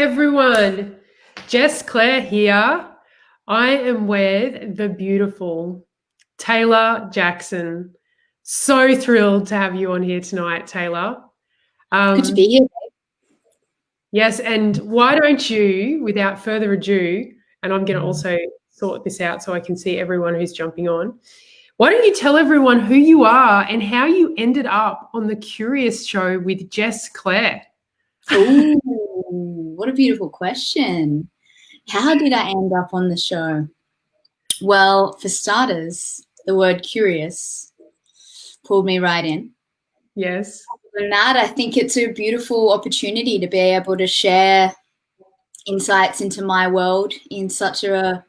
everyone. Jess Claire here. I am with the beautiful Tayla Jackson. So thrilled to have you on here tonight, Tayla. Good to be here. Yes, and why don't you, without further ado, and I'm going to also sort this out so I can see everyone who's jumping on. Why don't you tell everyone who you are and how you ended up on the Curious Show with Jess Claire? Ooh, what a beautiful question. How did I end up on the show? Well, for starters, the word curious pulled me right in. Yes. Other than that, I think it's a beautiful opportunity to be able to share insights into my world in such a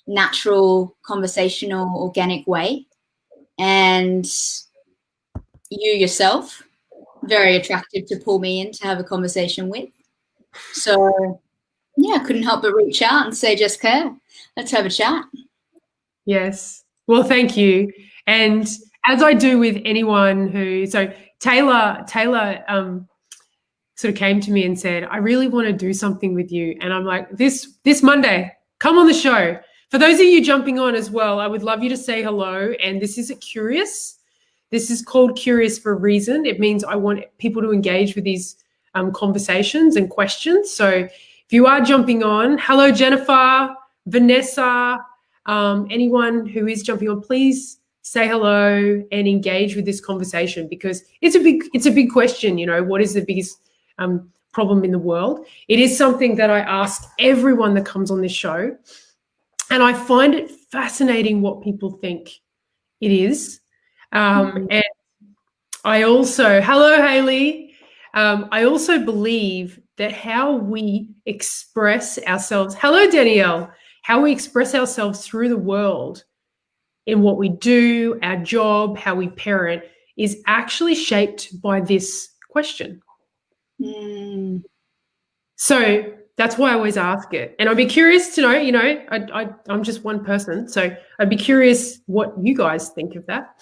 natural, conversational, organic way. And you yourself, very attractive to pull me in to have a conversation with. So, yeah, I couldn't help but reach out and say, Jess Claire, let's have a chat. Yes. Well, thank you. And as I do with anyone so Tayla sort of came to me and said, I really want to do something with you. And I'm like, this Monday, come on the show. For those of you jumping on as well, I would love you to say hello. And this is Curious. This is called Curious for a reason. It means I want people to engage with these conversations and questions. So if you are jumping on, hello, Jennifer, Vanessa, anyone who is jumping on, please say hello and engage with this conversation, because it's a big question. You know, what is the biggest problem in the world? It is something that I ask everyone that comes on this show, and I find it fascinating what people think it is. And I also, hello, Haley. I also believe that how we express ourselves, hello, Danielle, how we express ourselves through the world in what we do, our job, how we parent, is actually shaped by this question. So that's why I always ask it. And I'd be curious to know, I'm just one person, so I'd be curious what you guys think of that.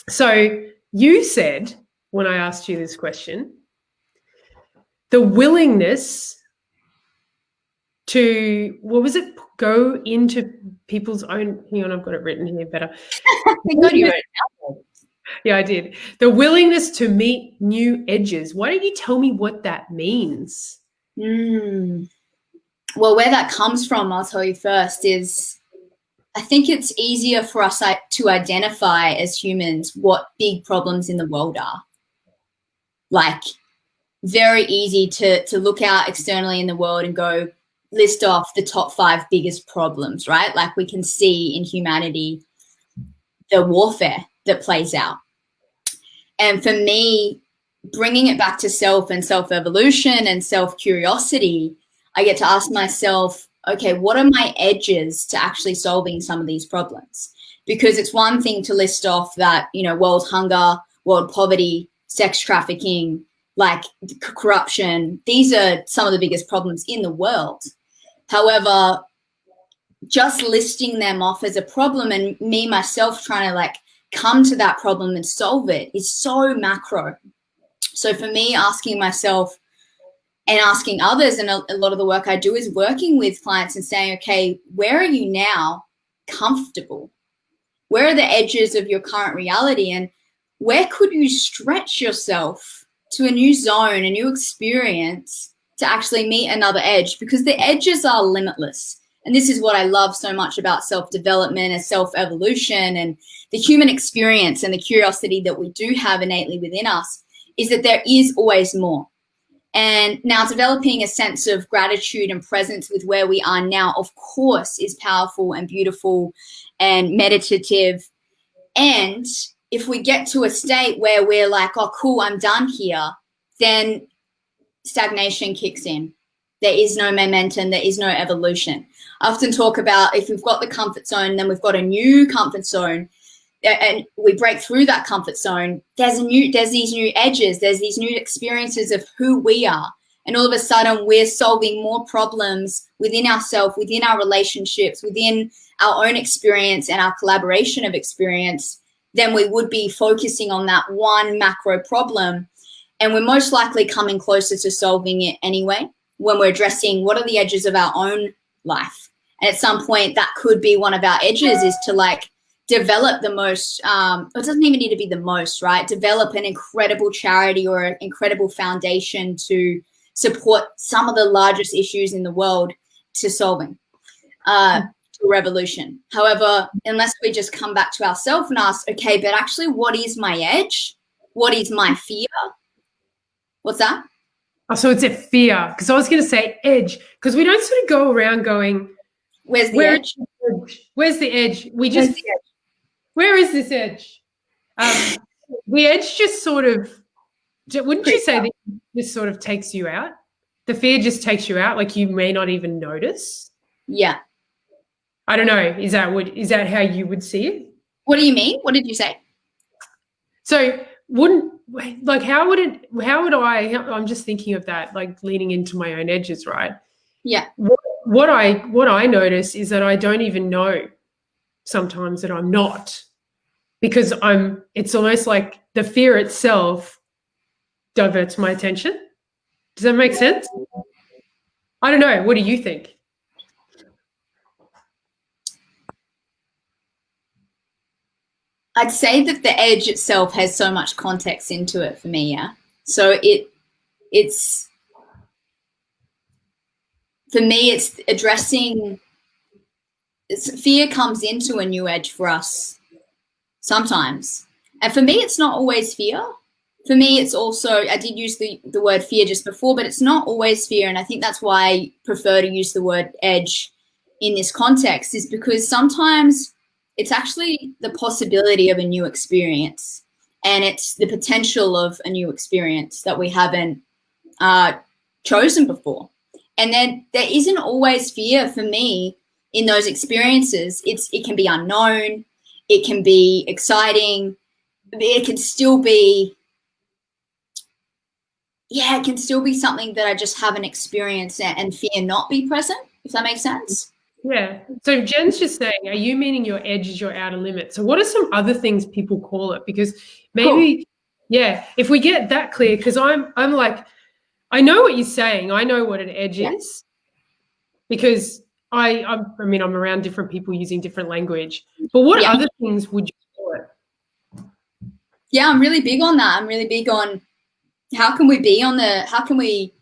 So you said, when I asked you this question, the willingness to, what was it, go into people's own, hang on, I've got it written here better. Yeah, I did. The willingness to meet new edges. Why don't you tell me what that means? Well, where that comes from, I'll tell you first, is I think it's easier for us to identify as humans what big problems in the world are. Like, very easy to look out externally in the world and go list off the top 5 biggest problems, right? Like, we can see in humanity the warfare that plays out. And for me, bringing it back to self and self-evolution and self-curiosity, I get to ask myself, okay, what are my edges to actually solving some of these problems? Because it's one thing to list off that, world hunger, world poverty, sex trafficking, like corruption. These are some of the biggest problems in the world. However, just listing them off as a problem and me, myself, trying to come to that problem and solve it is so macro. So for me, asking myself and asking others, and a lot of the work I do is working with clients and saying, okay, where are you now comfortable? Where are the edges of your current reality? And where could you stretch yourself to a new zone, a new experience to actually meet another edge? Because the edges are limitless. And this is what I love so much about self-development and self-evolution and the human experience and the curiosity that we do have innately within us, is that there is always more. And now developing a sense of gratitude and presence with where we are now, of course, is powerful and beautiful and meditative. And if we get to a state where we're like, oh, cool, I'm done here, then stagnation kicks in. There is no momentum. There is no evolution. I often talk about, if we've got the comfort zone, then we've got a new comfort zone, and we break through that comfort zone, there's these new edges, there's these new experiences of who we are. And all of a sudden we're solving more problems within ourselves, within our relationships, within our own experience and our collaboration of experience than we would be focusing on that one macro problem. And we're most likely coming closer to solving it anyway. when we're addressing what are the edges of our own life. And at some point that could be one of our edges, is to like develop the most, it doesn't even need to be the most, right? Develop an incredible charity or an incredible foundation to support some of the largest issues in the world to solving, to revolution. However, unless we just come back to ourselves and ask, okay, but actually what is my edge? What is my fear? What's that? Oh, so it's a fear. Because I was going to say edge, because we don't sort of go around going, where's the edge? Where's the edge? We just, the edge? Where is this edge? The edge just sort of, wouldn't you say that just sort of takes you out? The fear just takes you out, like you may not even notice. Yeah. I don't know. Is that how you would see it? What do you mean? What did you say? So I'm just thinking of that, like leaning into my own edges, right? Yeah. What I notice is that I don't even know sometimes that I'm not, because it's almost like the fear itself diverts my attention. Does that make sense? I don't know. What do you think? I'd say that the edge itself has so much context into it for me, yeah. So it's for me, it's addressing, fear comes into a new edge for us sometimes. And for me, it's not always fear. For me, it's also, I did use the word fear just before, but it's not always fear. And I think that's why I prefer to use the word edge in this context, is because sometimes it's actually the possibility of a new experience, and it's the potential of a new experience that we haven't chosen before. And then there isn't always fear for me in those experiences. It can be unknown, it can be exciting, it can still be, it can still be something that I just haven't experienced and fear not be present, if that makes sense. Yeah. So Jen's just saying, are you meaning your edge is your outer limit? So what are some other things people call it? Because maybe, if we get that clear, because I'm like, I know what you're saying. I know what an edge is, because I'm around different people using different language. But what other things would you call it? Yeah, I'm really big on that. I'm really big on how can we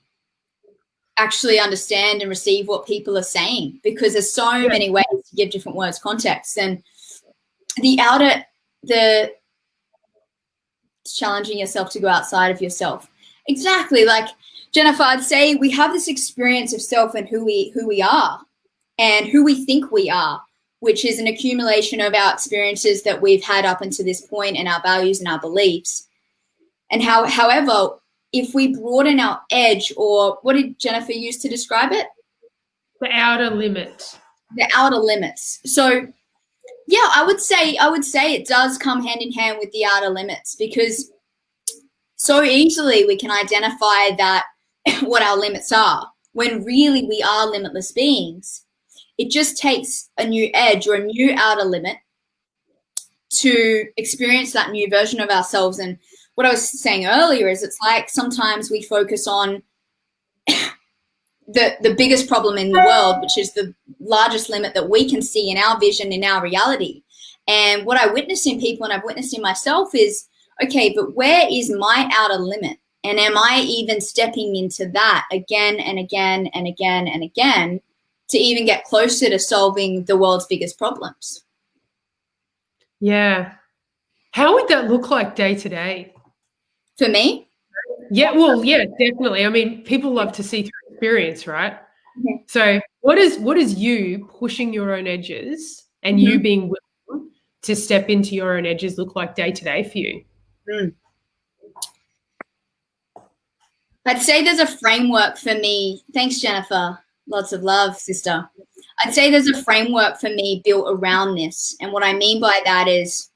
actually understand and receive what people are saying, because there's so many ways to give different words context. And the challenging yourself to go outside of yourself. Exactly. Like Jennifer, I'd say we have this experience of self and who we are and who we think we are, which is an accumulation of our experiences that we've had up until this point and our values and our beliefs. And however, if we broaden our edge, or what did Jennifer use to describe it? The outer limit. The outer limits. So yeah, I would say it does come hand in hand with the outer limits, because so easily we can identify that what our limits are, when really we are limitless beings. It just takes a new edge or a new outer limit to experience that new version of ourselves. And what I was saying earlier is, it's like sometimes we focus on the biggest problem in the world, which is the largest limit that we can see in our vision, in our reality. And what I witness in people, and I've witnessed in myself, is, okay, but where is my outer limit? And am I even stepping into that again and again and again and again to even get closer to solving the world's biggest problems? Yeah. How would that look like day to day? For me? Yeah, well, yeah, definitely. I mean, people love to see through experience, right? Mm-hmm. So what is you pushing your own edges and you being willing to step into your own edges look like day to day for you? I'd say there's a framework for me. Thanks, Jennifer. Lots of love, sister. I'd say there's a framework for me built around this. And what I mean by that is,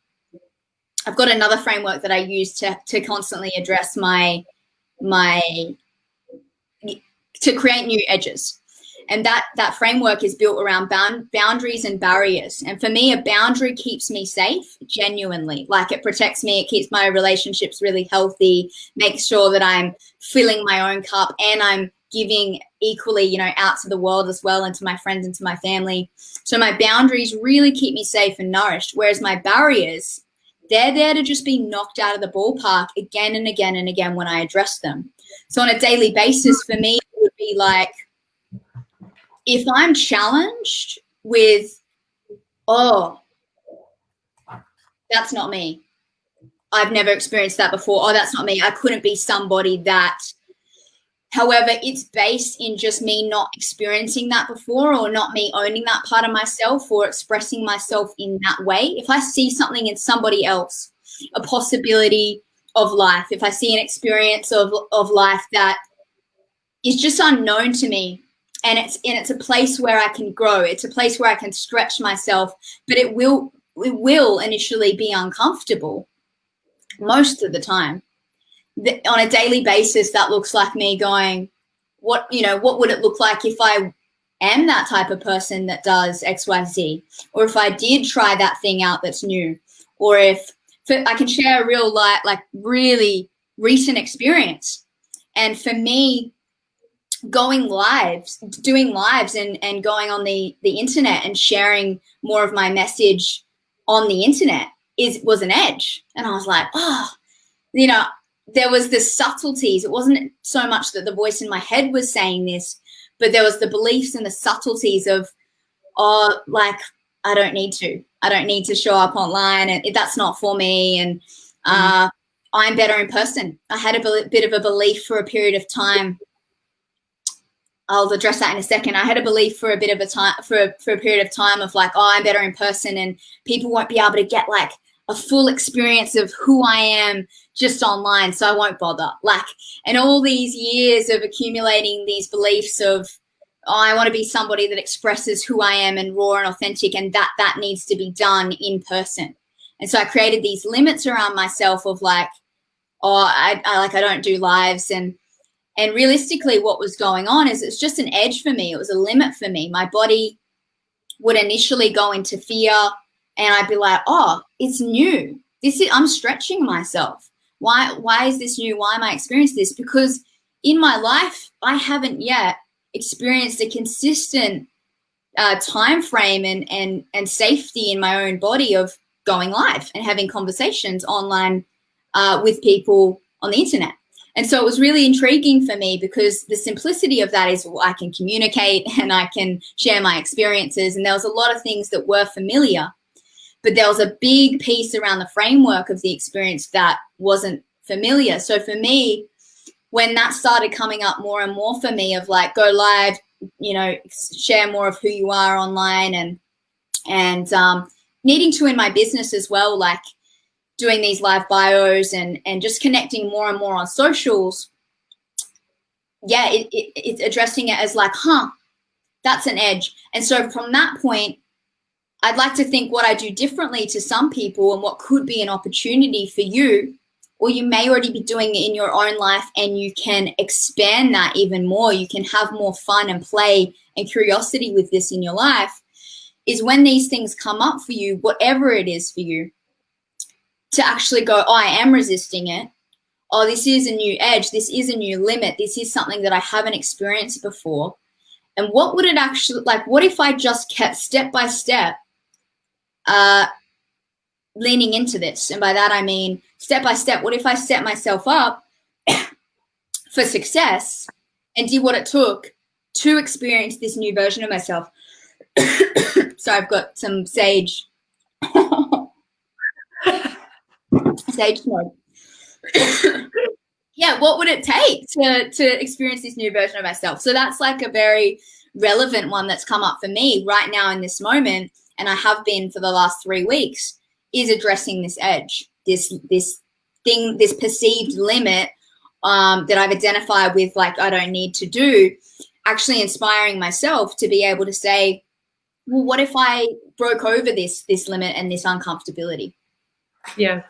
I've got another framework that I use to constantly address to create new edges. And that framework is built around boundaries and barriers. And for me, a boundary keeps me safe, genuinely. Like, it protects me, it keeps my relationships really healthy, makes sure that I'm filling my own cup and I'm giving equally, you know, out to the world as well, and to my friends and to my family. So my boundaries really keep me safe and nourished, whereas my barriers, they're there to just be knocked out of the ballpark again and again and again when I address them. So on a daily basis, for me, it would be like, if I'm challenged with, oh, that's not me, I've never experienced that before, oh, that's not me, I couldn't be somebody that, however, it's based in just me not experiencing that before, or not me owning that part of myself or expressing myself in that way. If I see something in somebody else, a possibility of life, if I see an experience of life that is just unknown to me, and it's a place where I can grow, it's a place where I can stretch myself, but it will initially be uncomfortable most of the time. On a daily basis, that looks like me going, what would it look like if I am that type of person that does XYZ, or if I did try that thing out that's new, or if I can share a real really recent experience. And for me, doing lives and going on the internet and sharing more of my message on the internet was an edge. And I was like, oh, you know, there was the subtleties. It wasn't so much that the voice in my head was saying this, but there was the beliefs and the subtleties of, oh, like, I don't need to show up online, and that's not for me. And I'm better in person. I had a bit of a belief for a period of time. I'll address that in a second. I had a belief for a bit of a time, for a period of time of like, oh, I'm better in person, and people won't be able to get like a full experience of who I am just online, so I won't bother. Like, and all these years of accumulating these beliefs of, oh, I want to be somebody that expresses who I am and raw and authentic, and that needs to be done in person. And so I created these limits around myself of like, oh, I don't do lives. And realistically, what was going on is it's just an edge for me. It was a limit for me. My body would initially go into fear, and I'd be like, oh, it's new. I'm stretching myself. Why is this new? Why am I experiencing this? Because in my life, I haven't yet experienced a consistent time frame and safety in my own body of going live and having conversations online with people on the internet. And so it was really intriguing for me, because the simplicity of that is, well, I can communicate and I can share my experiences. And there was a lot of things that were familiar, but there was a big piece around the framework of the experience that wasn't familiar. So for me, when that started coming up more and more for me of like, go live, you know, share more of who you are online, and needing to in my business as well, like doing these live bios and just connecting more and more on socials. Yeah, it's addressing it as like, that's an edge. And so from that point, I'd like to think what I do differently to some people and what could be an opportunity for you, or you may already be doing it in your own life and you can expand that even more. You can have more fun and play and curiosity with this in your life, is when these things come up for you, whatever it is for you, to actually go, oh, I am resisting it. Oh, this is a new edge. This is a new limit. This is something that I haven't experienced before. And what would it actually, like, what if I just kept step by step leaning into this? And by that, I mean, step by step, what if I set myself up for success and did what it took to experience this new version of myself? So I've got some sage mode. Yeah, what would it take to experience this new version of myself? So that's like a very relevant one that's come up for me right now in this moment, and I have been for the last 3 weeks, is addressing this edge, this thing, this perceived limit that I've identified with, like, I don't need to do, actually inspiring myself to be able to say, well, what if I broke over this limit and this uncomfortability? Yeah.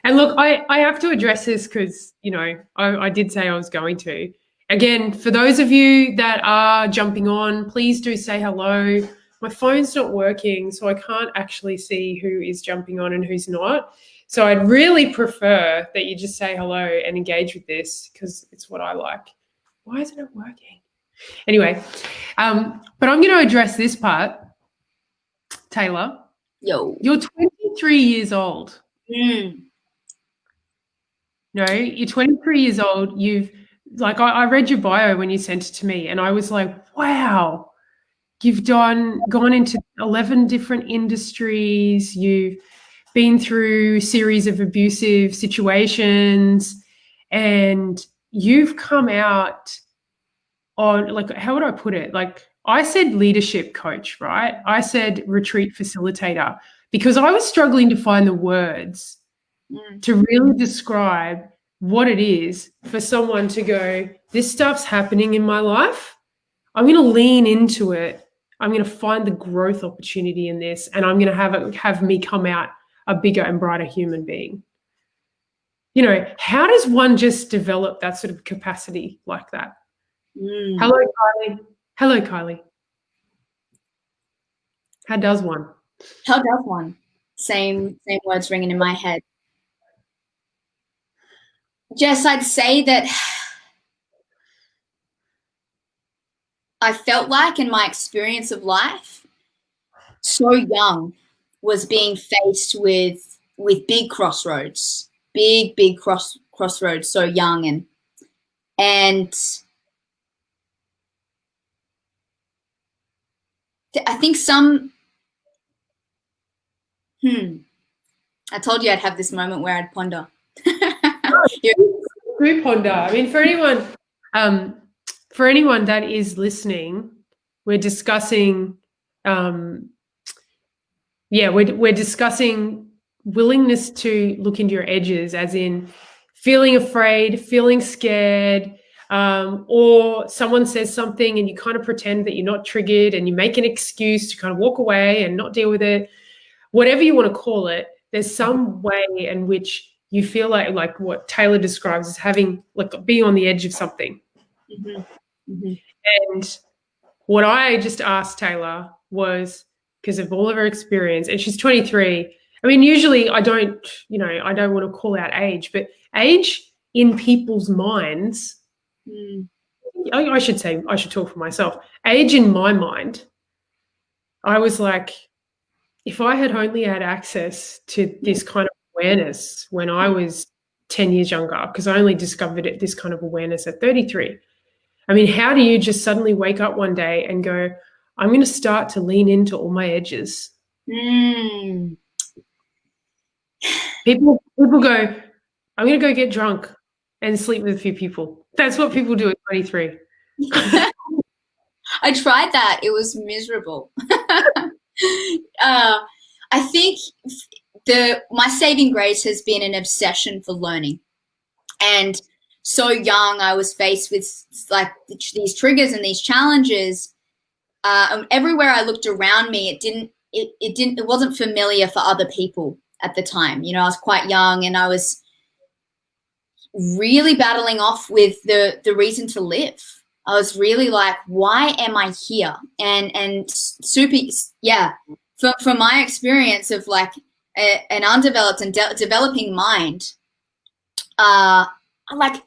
And look, I have to address this because, you know, I did say I was going to. Again, for those of you that are jumping on, please do say hello. My phone's not working, so I can't actually see who is jumping on and who's not. So I'd really prefer that you just say hello and engage with this, because it's what I like. Why isn't it working? Anyway, but I'm going to address this part. Tayla, Yo. you're 23 years old. Mm. No, you're 23 years old. You've, like, I read your bio when you sent it to me, and I was like, wow, you've gone into 11 different industries. You've been through a series of abusive situations, and you've come out on, like, how would I put it? Like, I said leadership coach, right? I said retreat facilitator, because I was struggling to find the words to really describe what it is for someone to go, this stuff's happening in my life. I'm going to lean into it. I'm going to find the growth opportunity in this, and I'm going to have me come out a bigger and brighter human being. You know, how does one just develop that sort of capacity like that? Hello, Kylie. Hello, Kylie. How does one? How does one? Same words ringing in my head. Jess, I'd say that I felt like in my experience of life, so young, was being faced with big crossroads, big crossroads, so young. And I think I told you I'd have this moment where I'd ponder. Do ponder. I mean, for anyone that is listening, we're discussing, we're discussing willingness to look into your edges, as in feeling afraid, feeling scared, or someone says something and you kind of pretend that you're not triggered and you make an excuse to kind of walk away and not deal with it. Whatever you want to call it, there's some way in which you feel like what Tayla describes as having, like, being on the edge of something. And what I just asked Tayla was, because of all of her experience, and she's 23. I mean, usually I don't want to call out age, but age in people's minds, I should talk for myself. Age in my mind, I was like, if I had only had access to this kind of awareness when I was 10 years younger, because I only discovered this kind of awareness at 33. I mean, how do you just suddenly wake up one day and go, I'm going to start to lean into all my edges? People go, I'm going to go get drunk and sleep with a few people. That's what people do at 23. I tried that. It was miserable. I think my saving grace has been an obsession for learning. And so young, I was faced with like these triggers and these challenges. Everywhere I looked around me, it wasn't familiar for other people at the time. You know, I was quite young and I was really battling off with the reason to live. I was really like, why am I here? And from my experience of like an undeveloped and developing mind, like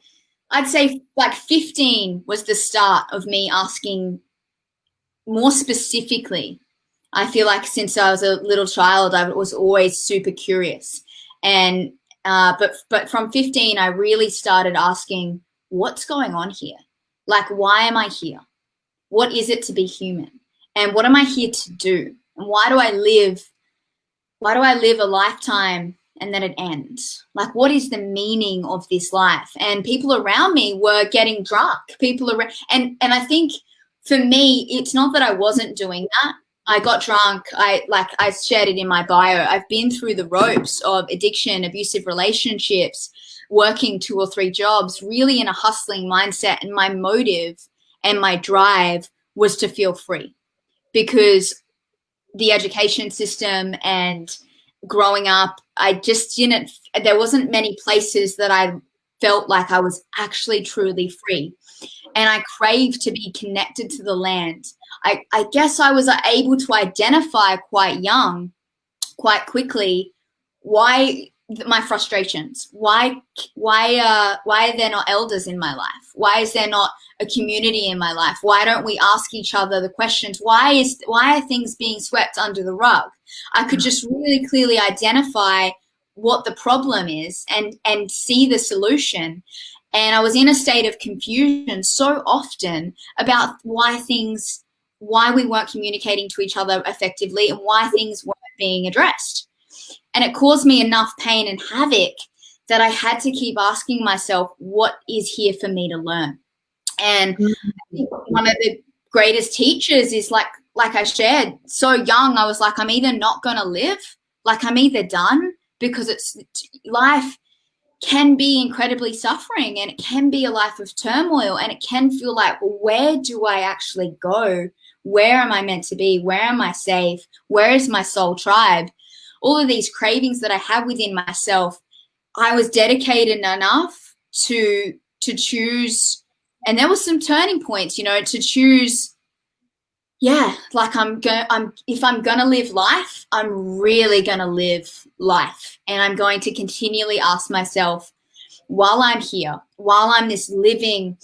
I'd say like 15 was the start of me asking more specifically. I feel like since I was a little child, I was always super curious. And but from 15, I really started asking, what's going on here? Like, why am I here? What is it to be human? And what am I here to do? And why do I live a lifetime and then it ends? Like, what is the meaning of this life? And people around me were getting drunk. And I think for me, it's not that I wasn't doing that. I got drunk. I shared it in my bio. I've been through the ropes of addiction, abusive relationships, working 2 or 3 jobs, really in a hustling mindset. And my motive and my drive was to feel free, because the education system and growing up, there wasn't many places that I felt like I was actually truly free. And I craved to be connected to the land. I guess I was able to identify quite young, quite quickly, why my frustrations. Why are there not elders in my life? Why is there not a community in my life? Why don't we ask each other the questions? Why are things being swept under the rug? I could just really clearly identify what the problem is and see the solution. And I was in a state of confusion so often about why we weren't communicating to each other effectively and why things weren't being addressed. And it caused me enough pain and havoc that I had to keep asking myself, what is here for me to learn? And I think one of the greatest teachers is like I shared, so young, I was like, I'm either not going to live, like I'm either done, because life can be incredibly suffering and it can be a life of turmoil and it can feel like, well, where do I actually go? Where am I meant to be? Where am I safe? Where is my soul tribe? All of these cravings that I have within myself, I was dedicated enough to choose, and there were some turning points, to choose, like if I'm gonna live life, I'm really gonna live life. And I'm going to continually ask myself, while I'm here, while I'm this living,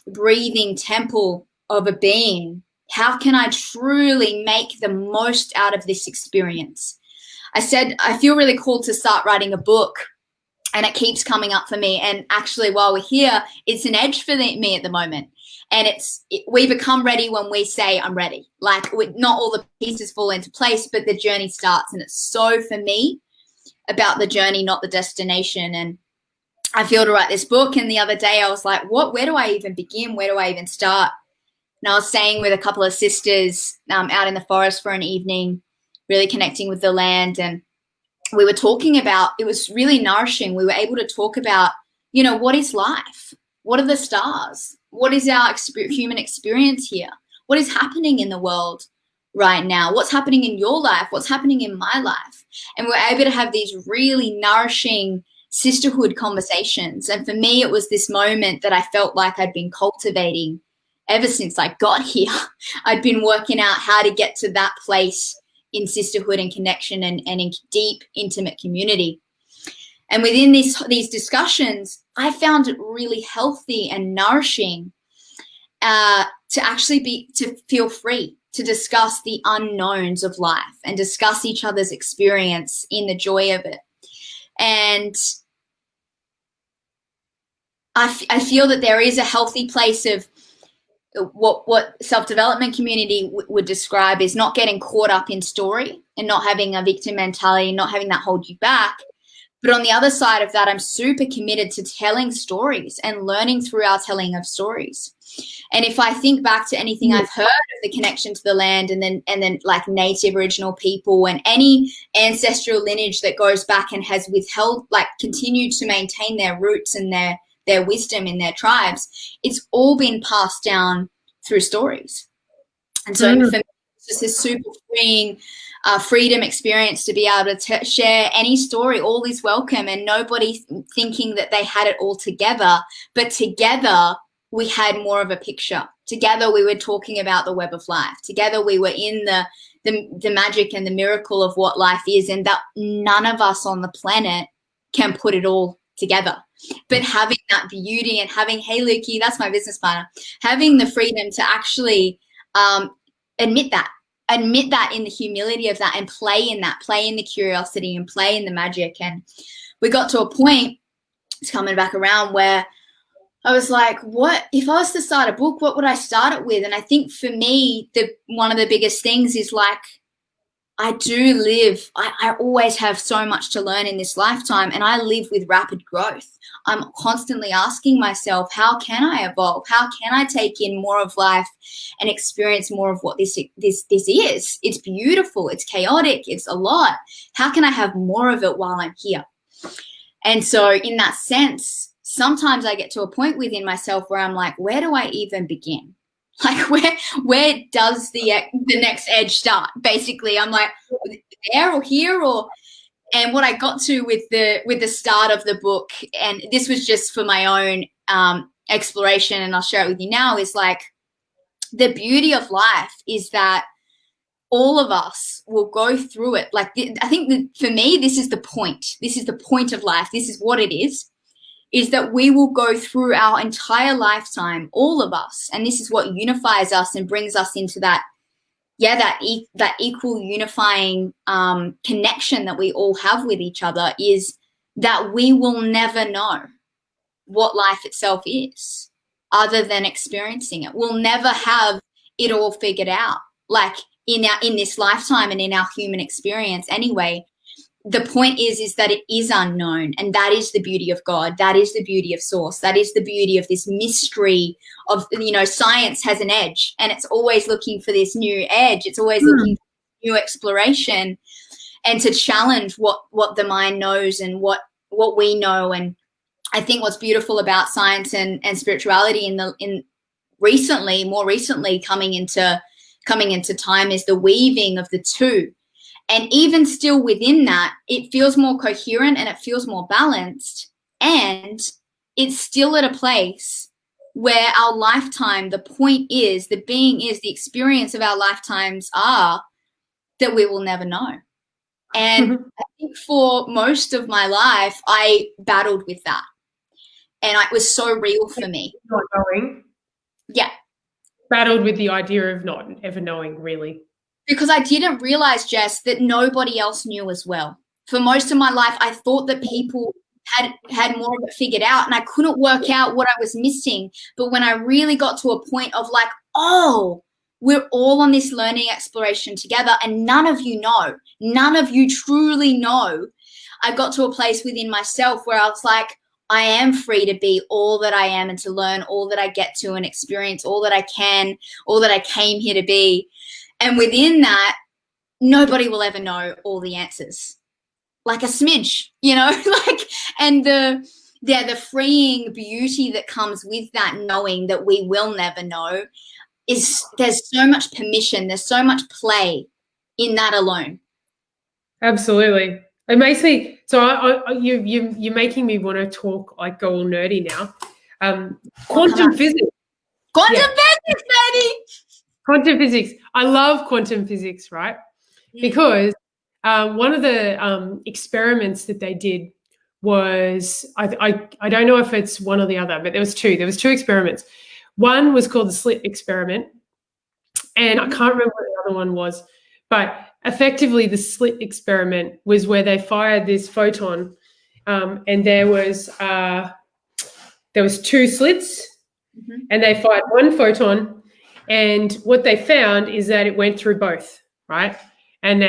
breathing temple of a being, how can I truly make the most out of this experience? I said, I feel really called to start writing a book, and it keeps coming up for me. And actually, while we're here, it's an edge for me at the moment. And we become ready when we say, I'm ready. Like, not all the pieces fall into place, but the journey starts. And it's so, for me, about the journey, not the destination. And I feel to write this book. And the other day I was like, where do I even begin? Where do I even start? And I was staying with a couple of sisters out in the forest for an evening, really connecting with the land. And we were talking about, it was really nourishing. We were able to talk about, what is life? What are the stars? What is our human experience here? What is happening in the world right now? What's happening in your life? What's happening in my life? And we're able to have these really nourishing sisterhood conversations. And for me, it was this moment that I felt like I'd been cultivating ever since I got here. I'd been working out how to get to that place in sisterhood and connection and in deep, intimate community. And within these discussions, I found it really healthy and nourishing to feel free to discuss the unknowns of life and discuss each other's experience in the joy of it. And I feel that there is a healthy place of what self-development community would describe is not getting caught up in story and not having a victim mentality, not having that hold you back. But on the other side of that, I'm super committed to telling stories and learning through our telling of stories. And if I think back to anything I've heard of the connection to the land and then like native original people and any ancestral lineage that goes back and has withheld, like continued to maintain their roots and their wisdom in their tribes, it's all been passed down through stories. And so for me, it's just this super freeing freedom experience to be able to share any story. All is welcome, and nobody thinking that they had it all together, but together we had more of a picture. Together we were talking about the web of life. Together we were in the magic and the miracle of what life is, and that none of us on the planet can put it all together. But having that beauty and having, hey, Lukey, that's my business partner, having the freedom to actually admit that in the humility of that and play in the curiosity and play in the magic. And we got to a point, it's coming back around, where I was like, what if I was to start a book, what would I start it with? And I think for me, one of the biggest things is like, I always have so much to learn in this lifetime, and I live with rapid growth. I'm constantly asking myself, how can I evolve? How can I take in more of life and experience more of what this is? It's beautiful. It's chaotic. It's a lot. How can I have more of it while I'm here? And so in that sense, sometimes I get to a point within myself where I'm like, where do I even begin? Like where does the next edge start? Basically, I'm like, there or here and what I got to with the start of the book, and this was just for my own exploration, and I'll share it with you now, is like the beauty of life is that all of us will go through it. Like, I think that for me, this is the point. This is the point of life. This is what it is that we will go through our entire lifetime, all of us. And this is what unifies us and brings us into that, that equal unifying connection that we all have with each other, is that we will never know what life itself is other than experiencing it. We'll never have it all figured out. Like, in this lifetime and in our human experience anyway, the point is that it is unknown, and that is the beauty of God. That is the beauty of Source. That is the beauty of this mystery of, science has an edge, and it's always looking for this new edge. It's always looking for new exploration, and to challenge what the mind knows and what we know. And I think what's beautiful about science and spirituality more recently coming into time is the weaving of the two. And even still within that, it feels more coherent and it feels more balanced. And it's still at a place where our lifetime, the point is, the being is, the experience of our lifetimes are that we will never know. And I think for most of my life, I battled with that. And it was so real for me. Not knowing. Yeah. Battled with the idea of not ever knowing, really. Because I didn't realize, Jess, that nobody else knew as well. For most of my life, I thought that people had more of it figured out, and I couldn't work out what I was missing. But when I really got to a point of like, oh, we're all on this learning exploration together, and none of you know, none of you truly know, I got to a place within myself where I was like, I am free to be all that I am and to learn all that I get to and experience all that I can, all that I came here to be. And within that, nobody will ever know all the answers. Like a smidge, and the freeing beauty that comes with that, knowing that we will never know, is there's so much permission, there's so much play in that alone. Absolutely. It makes me, you're making me want to talk, like, go all nerdy now. Quantum physics. Quantum physics, baby. Quantum physics. I love quantum physics, right? Because one of the experiments that they did was, I don't know if it's one or the other, but there was two. There was two experiments. One was called the slit experiment, and I can't remember what the other one was, but effectively the slit experiment was where they fired this photon, and there was two slits, and they fired one photon. And what they found is that it went through both, right? And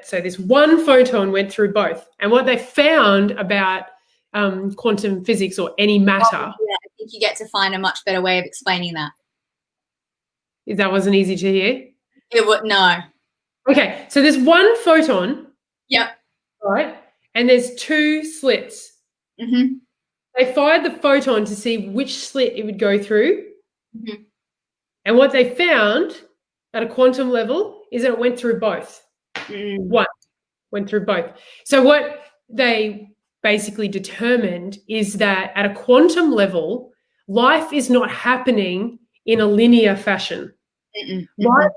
so this one photon went through both. And what they found about quantum physics, or any matter. I think you get to find a much better way of explaining that. That wasn't easy to hear? It would, no. Okay, so there's one photon. Yep. Right? And there's two slits. Mm-hmm. They fired the photon to see which slit it would go through. Mm-hmm. And what they found at a quantum level is that it went through both. One went through both. So what they basically determined is that at a quantum level, life is not happening in a linear fashion. Life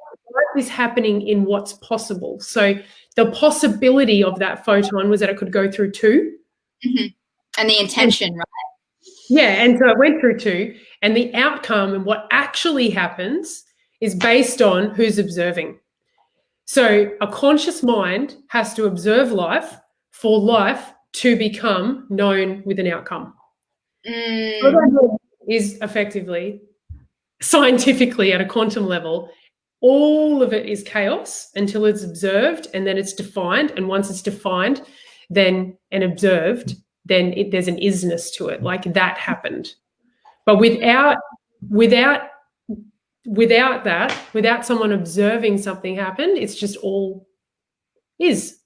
is happening in what's possible. So the possibility of that photon was that it could go through two. And the intention, right? Yeah, and so it went through two, and the outcome and what actually happens is based on who's observing. So a conscious mind has to observe life for life to become known with an outcome. So that is effectively, scientifically, at a quantum level, all of it is chaos until it's observed, and then it's defined. And once it's defined, then and observed, then there's an isness to it, like that happened. But without that, without someone observing something happen, it's just all is.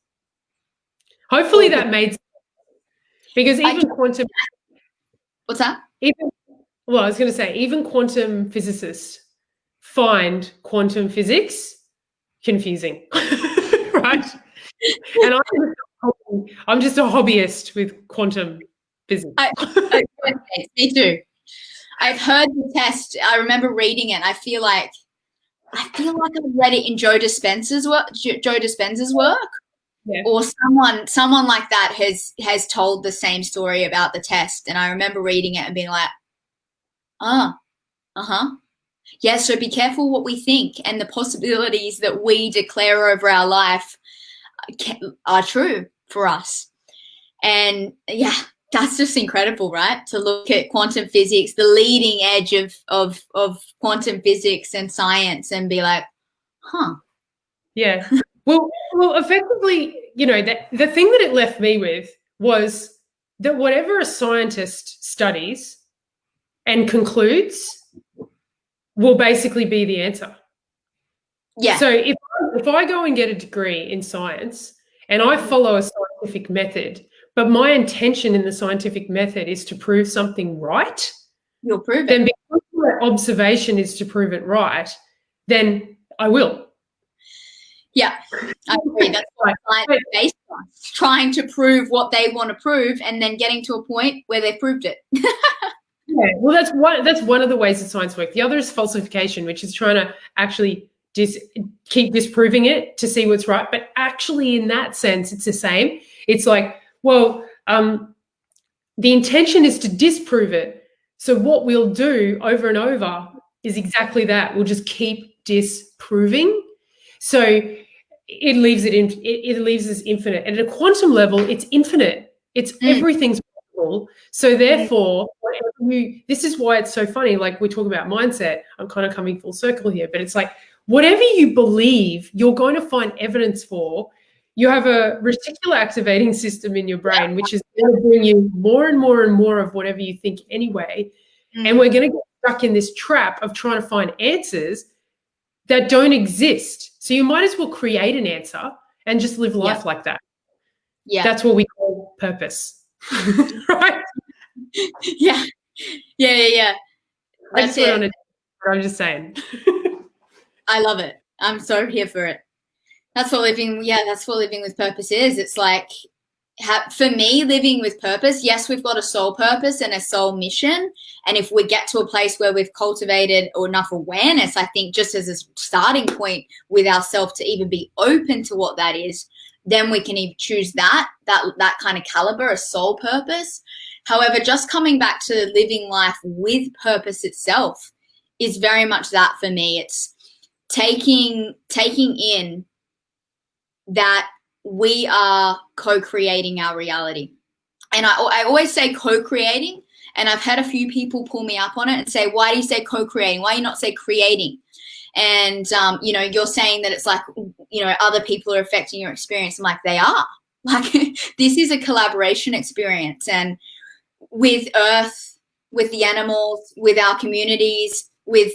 Hopefully that made sense. Because even quantum... What's that? I was going to say, even quantum physicists find quantum physics confusing, right? And I'm just a hobbyist with quantum physics. Me too. I've heard the test. I remember reading it. I feel like I feel like I read it in Joe Dispenza's work, Yeah. or someone like that has told the same story about the test. And I remember reading it and being like, uh-huh. Yeah, so be careful what we think, and the possibilities that we declare over our life are true for us. And yeah, that's just incredible, right? To look at quantum physics, the leading edge of quantum physics and science, and be like, huh. Yeah. Well, effectively, the thing that it left me with was that whatever a scientist studies and concludes will basically be the answer. Yeah. So if I go and get a degree in science and I follow a scientific method, but my intention in the scientific method is to prove something right, You'll prove then it. because my observation is to prove it right, then I will. Yeah, I agree. That's what science is based on. Trying to prove what they want to prove, and then getting to a point where they've proved it. Yeah, well, that's one of the ways that science works. The other is falsification, which is trying to actually keep disproving it to see what's right. But actually, in that sense, it's the same. It's like, well, the intention is to disprove it. So what we'll do over and over is exactly that. We'll just keep disproving. So it leaves it leaves us infinite. And at a quantum level, it's infinite. It's everything's possible. So therefore, this is why it's so funny. Like we talk about mindset, I'm kind of coming full circle here, but it's like whatever you believe, you're going to find evidence for. You have a reticular activating system in your brain, which is going to bring you more and more and more of whatever you think anyway. And we're going to get stuck in this trap of trying to find answers that don't exist. So you might as well create an answer and just live life like that. Yeah. That's what we call purpose. Right? Yeah. That's it. I'm just saying. I love it. I'm so here for it. That's what living with purpose is. It's like, for me, living with purpose, yes, we've got a soul purpose and a soul mission. And if we get to a place where we've cultivated enough awareness, I think just as a starting point with ourselves to even be open to what that is, then we can even choose that kind of caliber, a soul purpose. However, just coming back to living life with purpose itself is very much that for me. It's taking in that we are co-creating our reality. And I always say co-creating, and I've had a few people pull me up on it and say, why do you say co-creating? Why do you not say creating? And, you're saying that it's like, other people are affecting your experience. I'm like, they are. Like, this is a collaboration experience. And with Earth, with the animals, with our communities, with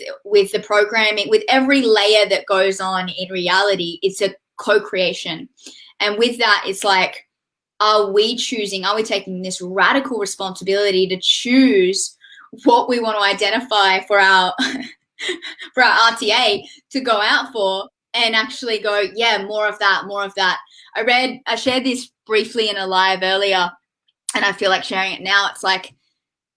the programming, with every layer that goes on in reality, it's a co-creation. And with that, it's like, are we taking this radical responsibility to choose what we want to identify for our for our RTA to go out for, and actually go, yeah, more of that. I shared this briefly in a live earlier, and I feel like sharing it now. It's like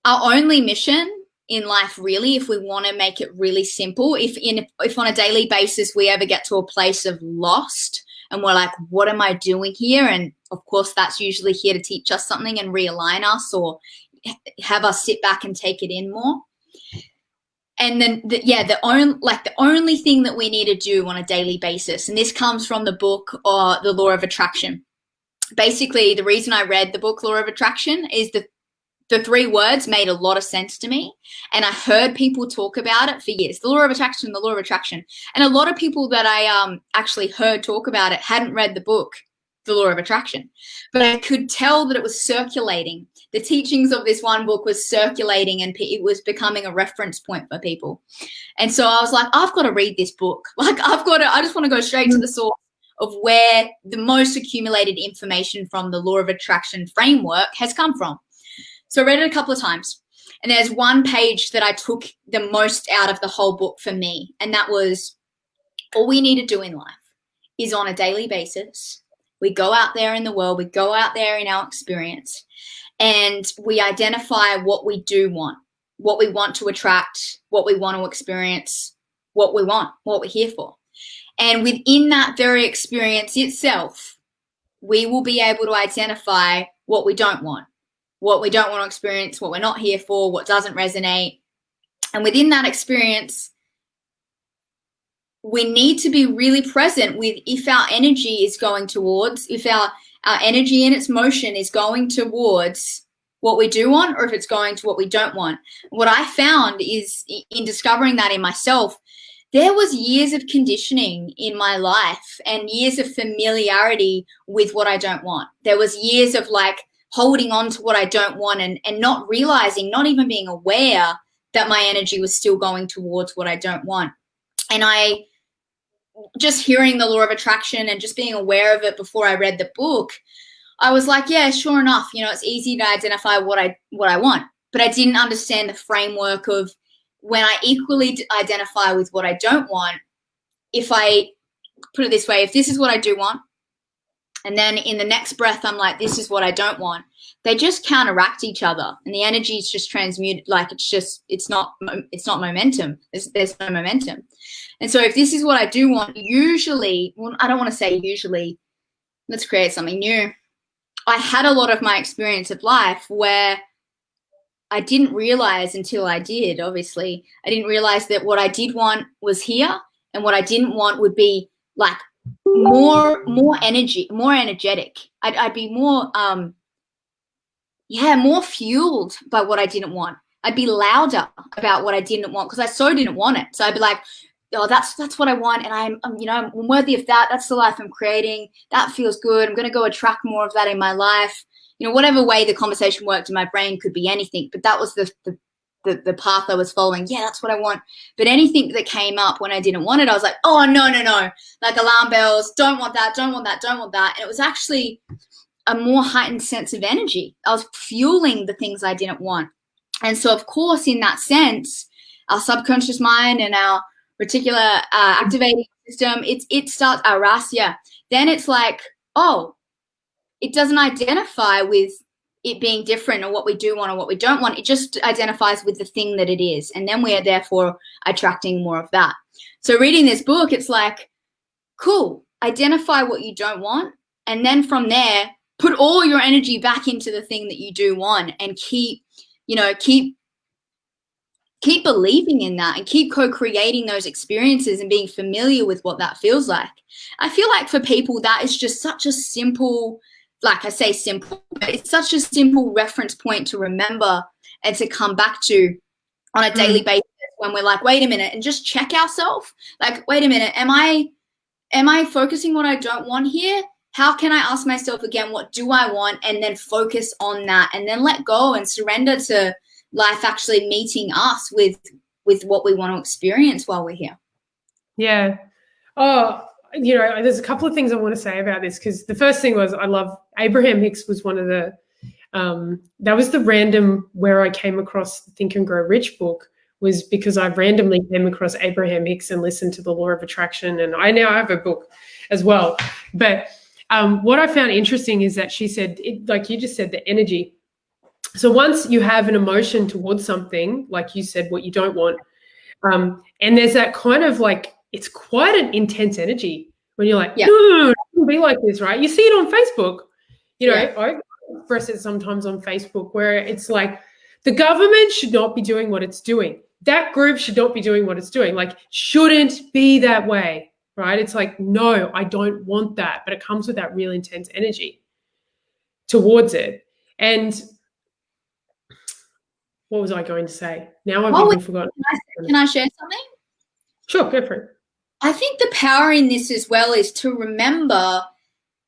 our only mission in life, really, if we want to make it really simple, if on a daily basis we ever get to a place of lost and we're like, what am I doing here? And of course, that's usually here to teach us something and realign us, or have us sit back and take it in more. And then, the only thing that we need to do on a daily basis, and this comes from the book, The Law of Attraction. Basically, the reason I read the book, Law of Attraction, is the three words made a lot of sense to me. And I heard people talk about it for years. The Law of Attraction, the Law of Attraction. And a lot of people that I actually heard talk about it hadn't read the book, The Law of Attraction. But I could tell that it was circulating. The teachings of this one book was circulating, and it was becoming a reference point for people. And so I was like, I've got to read this book. Like, I just want to go straight to the source of where the most accumulated information from the Law of Attraction framework has come from. So I read it a couple of times, and there's one page that I took the most out of the whole book for me, and that was, all we need to do in life is on a daily basis, we go out there in the world, we go out there in our experience, and we identify what we do want, what we want to attract, what we want to experience, what we want, what we're here for. And within that very experience itself, we will be able to identify what we don't want to experience, what we're not here for, what doesn't resonate. And within that experience, we need to be really present with if our energy is going towards, if our energy in its motion is going towards what we do want, or if it's going to what we don't want. What I found is in discovering that in myself, there was years of conditioning in my life and years of familiarity with what I don't want. There was years of like holding on to what I don't want and not realizing, not even being aware that my energy was still going towards what I don't want. And I just hearing the law of attraction and just being aware of it before I read the book, I was like, yeah, sure enough, you know, it's easy to identify what I want, but I didn't understand the framework of when I equally identify with what I don't want. If I put it this way, if this is what I do want, and then in the next breath, I'm like, this is what I don't want, they just counteract each other and the energy is just transmuted. Like it's not momentum. There's no momentum. And so if this is what I do want, usually, well, I don't want to say usually, let's create something new. I had a lot of my experience of life where I didn't realize until I did, obviously, I didn't realize that what I did want was here and what I didn't want would be like more energy, more energetic. I'd be more, more fueled by what I didn't want. I'd be louder about what I didn't want because I so didn't want it. So I'd be like, oh, that's what I want, and I'm worthy of that. That's the life I'm creating. That feels good. I'm going to go attract more of that in my life. You know, whatever way the conversation worked in my brain, could be anything, but that was the path I was following. Yeah, that's what I want. But anything that came up when I didn't want it, I was like, oh, no. Like alarm bells, don't want that, don't want that, don't want that. And it was actually a more heightened sense of energy. I was fueling the things I didn't want. And so, of course, in that sense, our subconscious mind and our reticular activating system, it starts our rasya. Then it's like, oh, it doesn't identify with it being different or what we do want or what we don't want. It just identifies with the thing that it is. And then we are therefore attracting more of that. So reading this book, it's like, cool, identify what you don't want. And then from there, put all your energy back into the thing that you do want and keep believing in that and keep co-creating those experiences and being familiar with what that feels like. I feel like for people, that is just such a simple, like I say simple, but it's such a simple reference point to remember and to come back to on a daily basis when we're like, wait a minute, and just check ourselves. Like, wait a minute, am I focusing what I don't want here? How can I ask myself again, what do I want? And then focus on that and then let go and surrender to life actually meeting us with what we want to experience while we're here. Yeah. Oh, there's a couple of things I want to say about this, because the first thing was I love Abraham Hicks was one of the that was the random where I came across the Think and Grow Rich book, was because I randomly came across Abraham Hicks and listened to the Law of Attraction, and I now have a book as well. But what I found interesting is that she said, like you just said, the energy. So once you have an emotion towards something, like you said, what you don't want, and there's that kind of like, it's quite an intense energy when you're like, no, it shouldn't be like this, right? You see it on Facebook. I express it sometimes on Facebook where it's like, the government should not be doing what it's doing. That group should not be doing what it's doing. Like, shouldn't be that way, right? It's like, no, I don't want that. But it comes with that real intense energy towards it. And what was I going to say? Now I've even forgotten. Can I share something? Sure, go for it. I think the power in this as well is to remember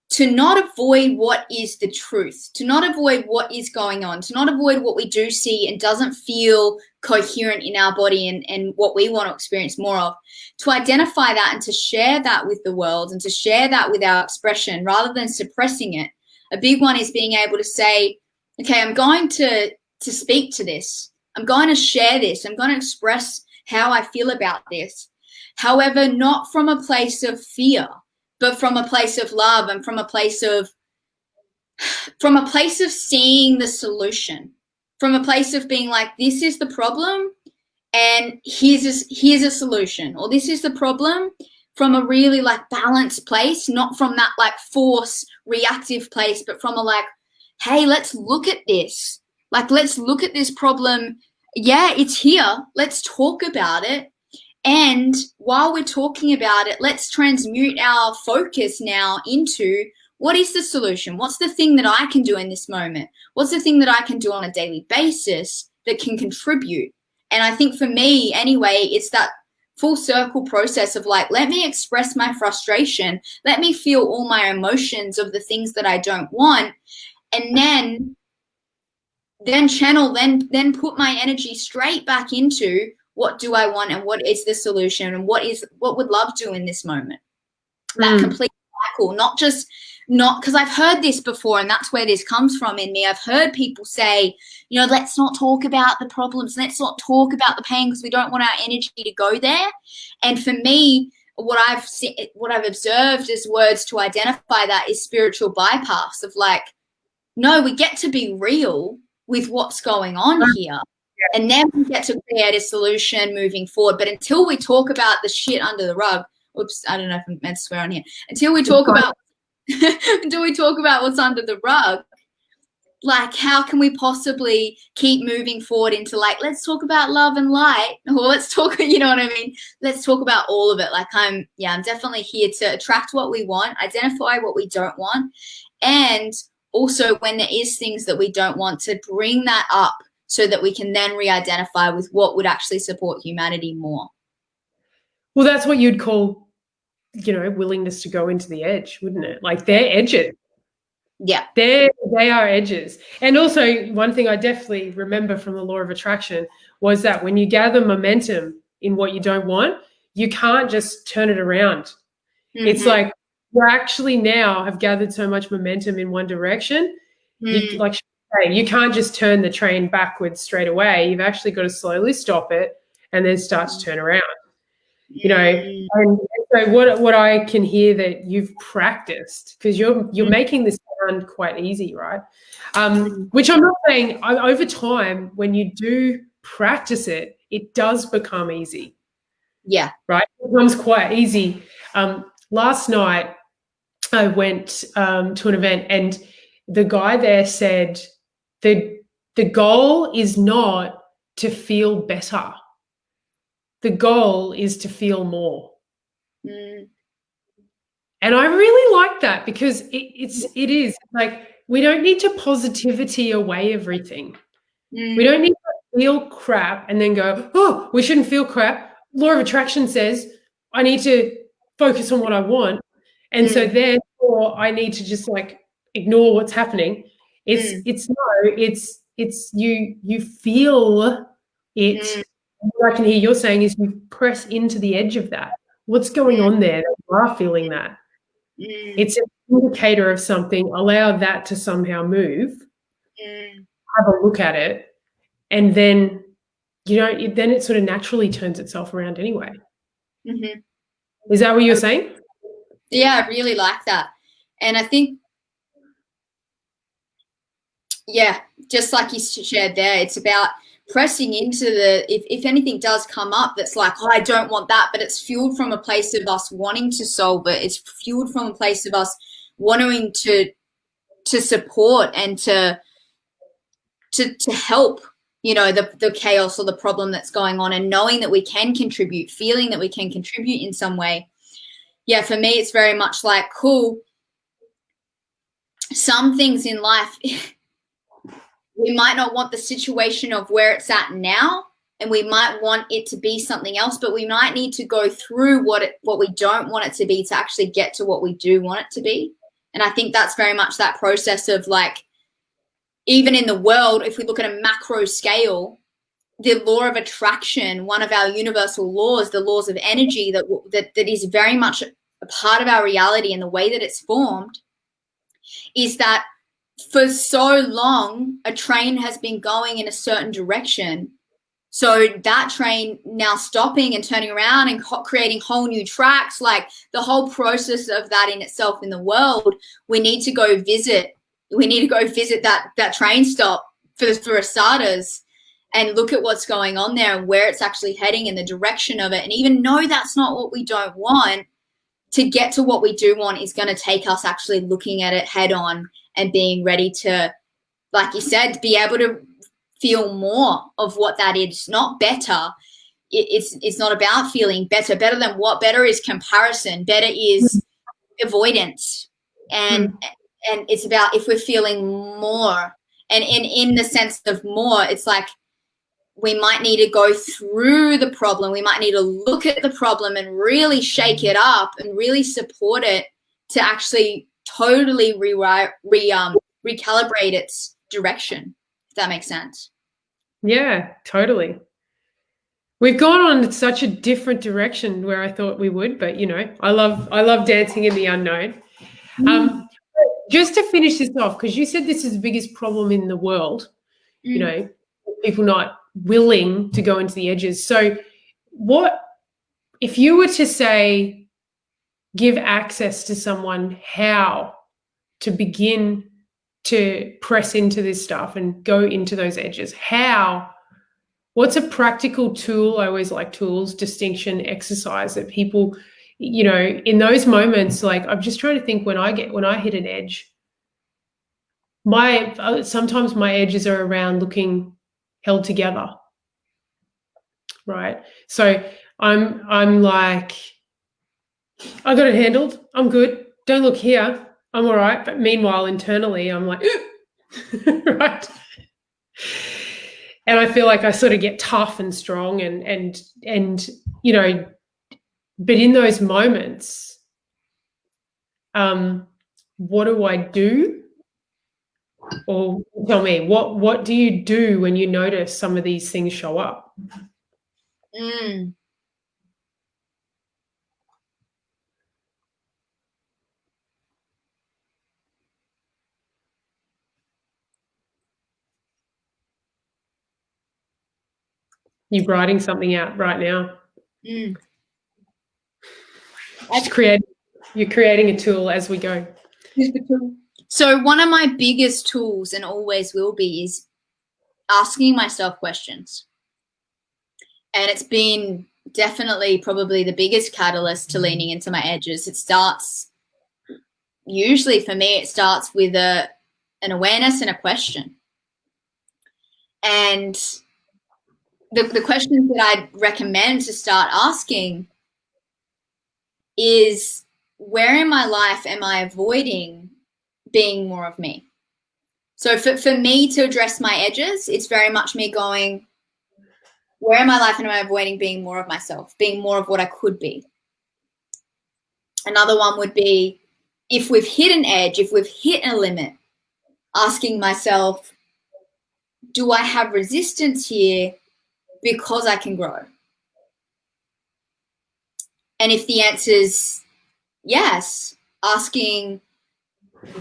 to not avoid what is the truth, to not avoid what is going on, to not avoid what we do see and doesn't feel coherent in our body and what we want to experience more of, to identify that and to share that with the world and to share that with our expression rather than suppressing it. A big one is being able to say, okay, I'm going to speak to this. I'm going to share this. I'm going to express how I feel about this. However, not from a place of fear, but from a place of love and from a place of seeing the solution, from a place of being like, this is the problem and here's a solution, or this is the problem, from a really like balanced place, not from that like force reactive place, but from a like, hey, let's look at this. Like, let's look at this problem. Yeah, it's here. Let's talk about it. And while we're talking about it, let's transmute our focus now into what is the solution? What's the thing that I can do in this moment? What's the thing that I can do on a daily basis that can contribute? And I think for me, anyway, it's that full circle process of like, let me express my frustration. Let me feel all my emotions of the things that I don't want. And then channel, then put my energy straight back into what do I want and what is the solution and what would love do in this moment. That complete cycle, not because I've heard this before, and that's where this comes from in me. I've heard people say, you know, let's not talk about the problems. Let's not talk about the pain because we don't want our energy to go there. And for me, what I've observed as words to identify that is spiritual bypass of like, no, we get to be real with what's going on here. And then we get to create a solution moving forward. But until we talk about the shit under the rug, oops, I don't know if I'm meant to swear on here. Until we talk about what's under the rug, like how can we possibly keep moving forward into like, let's talk about love and light, or let's talk, you know what I mean? Let's talk about all of it. Like I'm definitely here to attract what we want, identify what we don't want, and also when there is things that we don't want, to bring that up so that we can then re-identify with what would actually support humanity more. Well, that's what you'd call, you know, willingness to go into the edge, wouldn't it? Like they're edges. Yeah. They are edges. And also one thing I definitely remember from the law of attraction was that when you gather momentum in what you don't want, you can't just turn it around. Mm-hmm. It's like you actually now have gathered so much momentum in one direction. You can't just turn the train backwards straight away. You've actually got to slowly stop it and then start to turn around. You know, and so what I can hear that you've practiced, because you're making this sound quite easy, right? Which I'm not saying. Over time, when you do practice it, it does become easy. Yeah. Right? It becomes quite easy. Last night, I went to an event, and the guy there said the goal is not to feel better. The goal is to feel more. And I really like that, because it is like, we don't need to positivity away everything. We don't need to feel crap and then go, oh, we shouldn't feel crap. Law of attraction says I need to focus on what I want. And so therefore I need to just like ignore what's happening. It's you feel it. What I can hear you're saying is you press into the edge of that. What's going on there? You are feeling that. It's an indicator of something. Allow that to somehow move. Have a look at it, and then then it sort of naturally turns itself around anyway. Is that what you're saying? Yeah, I really like that. And I think, yeah, just like you shared there, it's about pressing into if anything does come up that's like, oh, I don't want that, but it's fueled from a place of us wanting to solve it. It's fueled from a place of us wanting to support and to help, you know, the chaos or the problem that's going on, and knowing that we can contribute, feeling that we can contribute in some way. Yeah, for me, it's very much like, cool, some things in life, we might not want the situation of where it's at now, and we might want it to be something else, but we might need to go through what we don't want it to be to actually get to what we do want it to be. And I think that's very much that process of like, even in the world, if we look at a macro scale, the law of attraction, one of our universal laws, the laws of energy that is very much a part of our reality and the way that it's formed, is that for so long, a train has been going in a certain direction. So that train now stopping and turning around and creating whole new tracks, like the whole process of that in itself in the world, we need to go visit. We need to go visit that train stop for starters, and look at what's going on there and where it's actually heading and the direction of it. And even though that's not what we don't want, to get to what we do want is going to take us actually looking at it head on and being ready to, like you said, be able to feel more of what that is, not better. It's not about feeling better. Better than what? Better is comparison. Better is avoidance. And it's about if we're feeling more. And in the sense of more, it's like we might need to go through the problem. We might need to look at the problem and really shake it up and really support it to actually totally recalibrate its direction, if that makes sense. Yeah, totally. We've gone on such a different direction where I thought we would, but I love dancing in the unknown. Just to finish this off, because you said this is the biggest problem in the world, people not willing to go into the edges. So what if you were to say, give access to someone how to begin to press into this stuff and go into those edges? What's a practical tool? I always like tools, distinction, exercise that people, in those moments, like I'm just trying to think when I hit an edge, sometimes my edges are around looking held together, right? So I'm like, I got it handled. I'm good. Don't look here. I'm all right. But meanwhile, internally, I'm like, right. And I feel like I sort of get tough and strong and but in those moments, what do I do? Or tell me, what do you do when you notice some of these things show up? You're writing something out right now. You're creating a tool as we go. So one of my biggest tools, and always will be, is asking myself questions. And it's been definitely probably the biggest catalyst to leaning into my edges. Usually for me, it starts with an awareness and a question. And the questions that I'd recommend to start asking is, where in my life am I avoiding being more of me? So for me to address my edges, it's very much me going, where in my life am I avoiding being more of myself, being more of what I could be? Another one would be, if we've hit an edge, if we've hit a limit, asking myself, do I have resistance here because I can grow? And if the answer is yes, asking,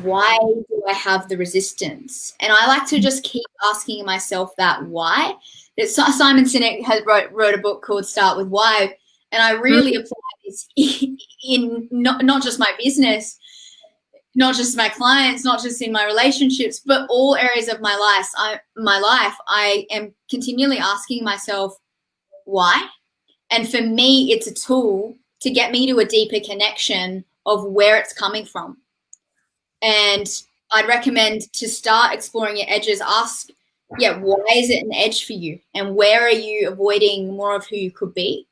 why do I have the resistance? And I like to just keep asking myself that why. Simon Sinek wrote a book called Start With Why, and I really apply this in not just my business, not just my clients, not just in my relationships, but all areas of my life. I am continually asking myself why. And for me, it's a tool to get me to a deeper connection of where it's coming from. And I'd recommend to start exploring your edges. Ask, why is it an edge for you? And where are you avoiding more of who you could be?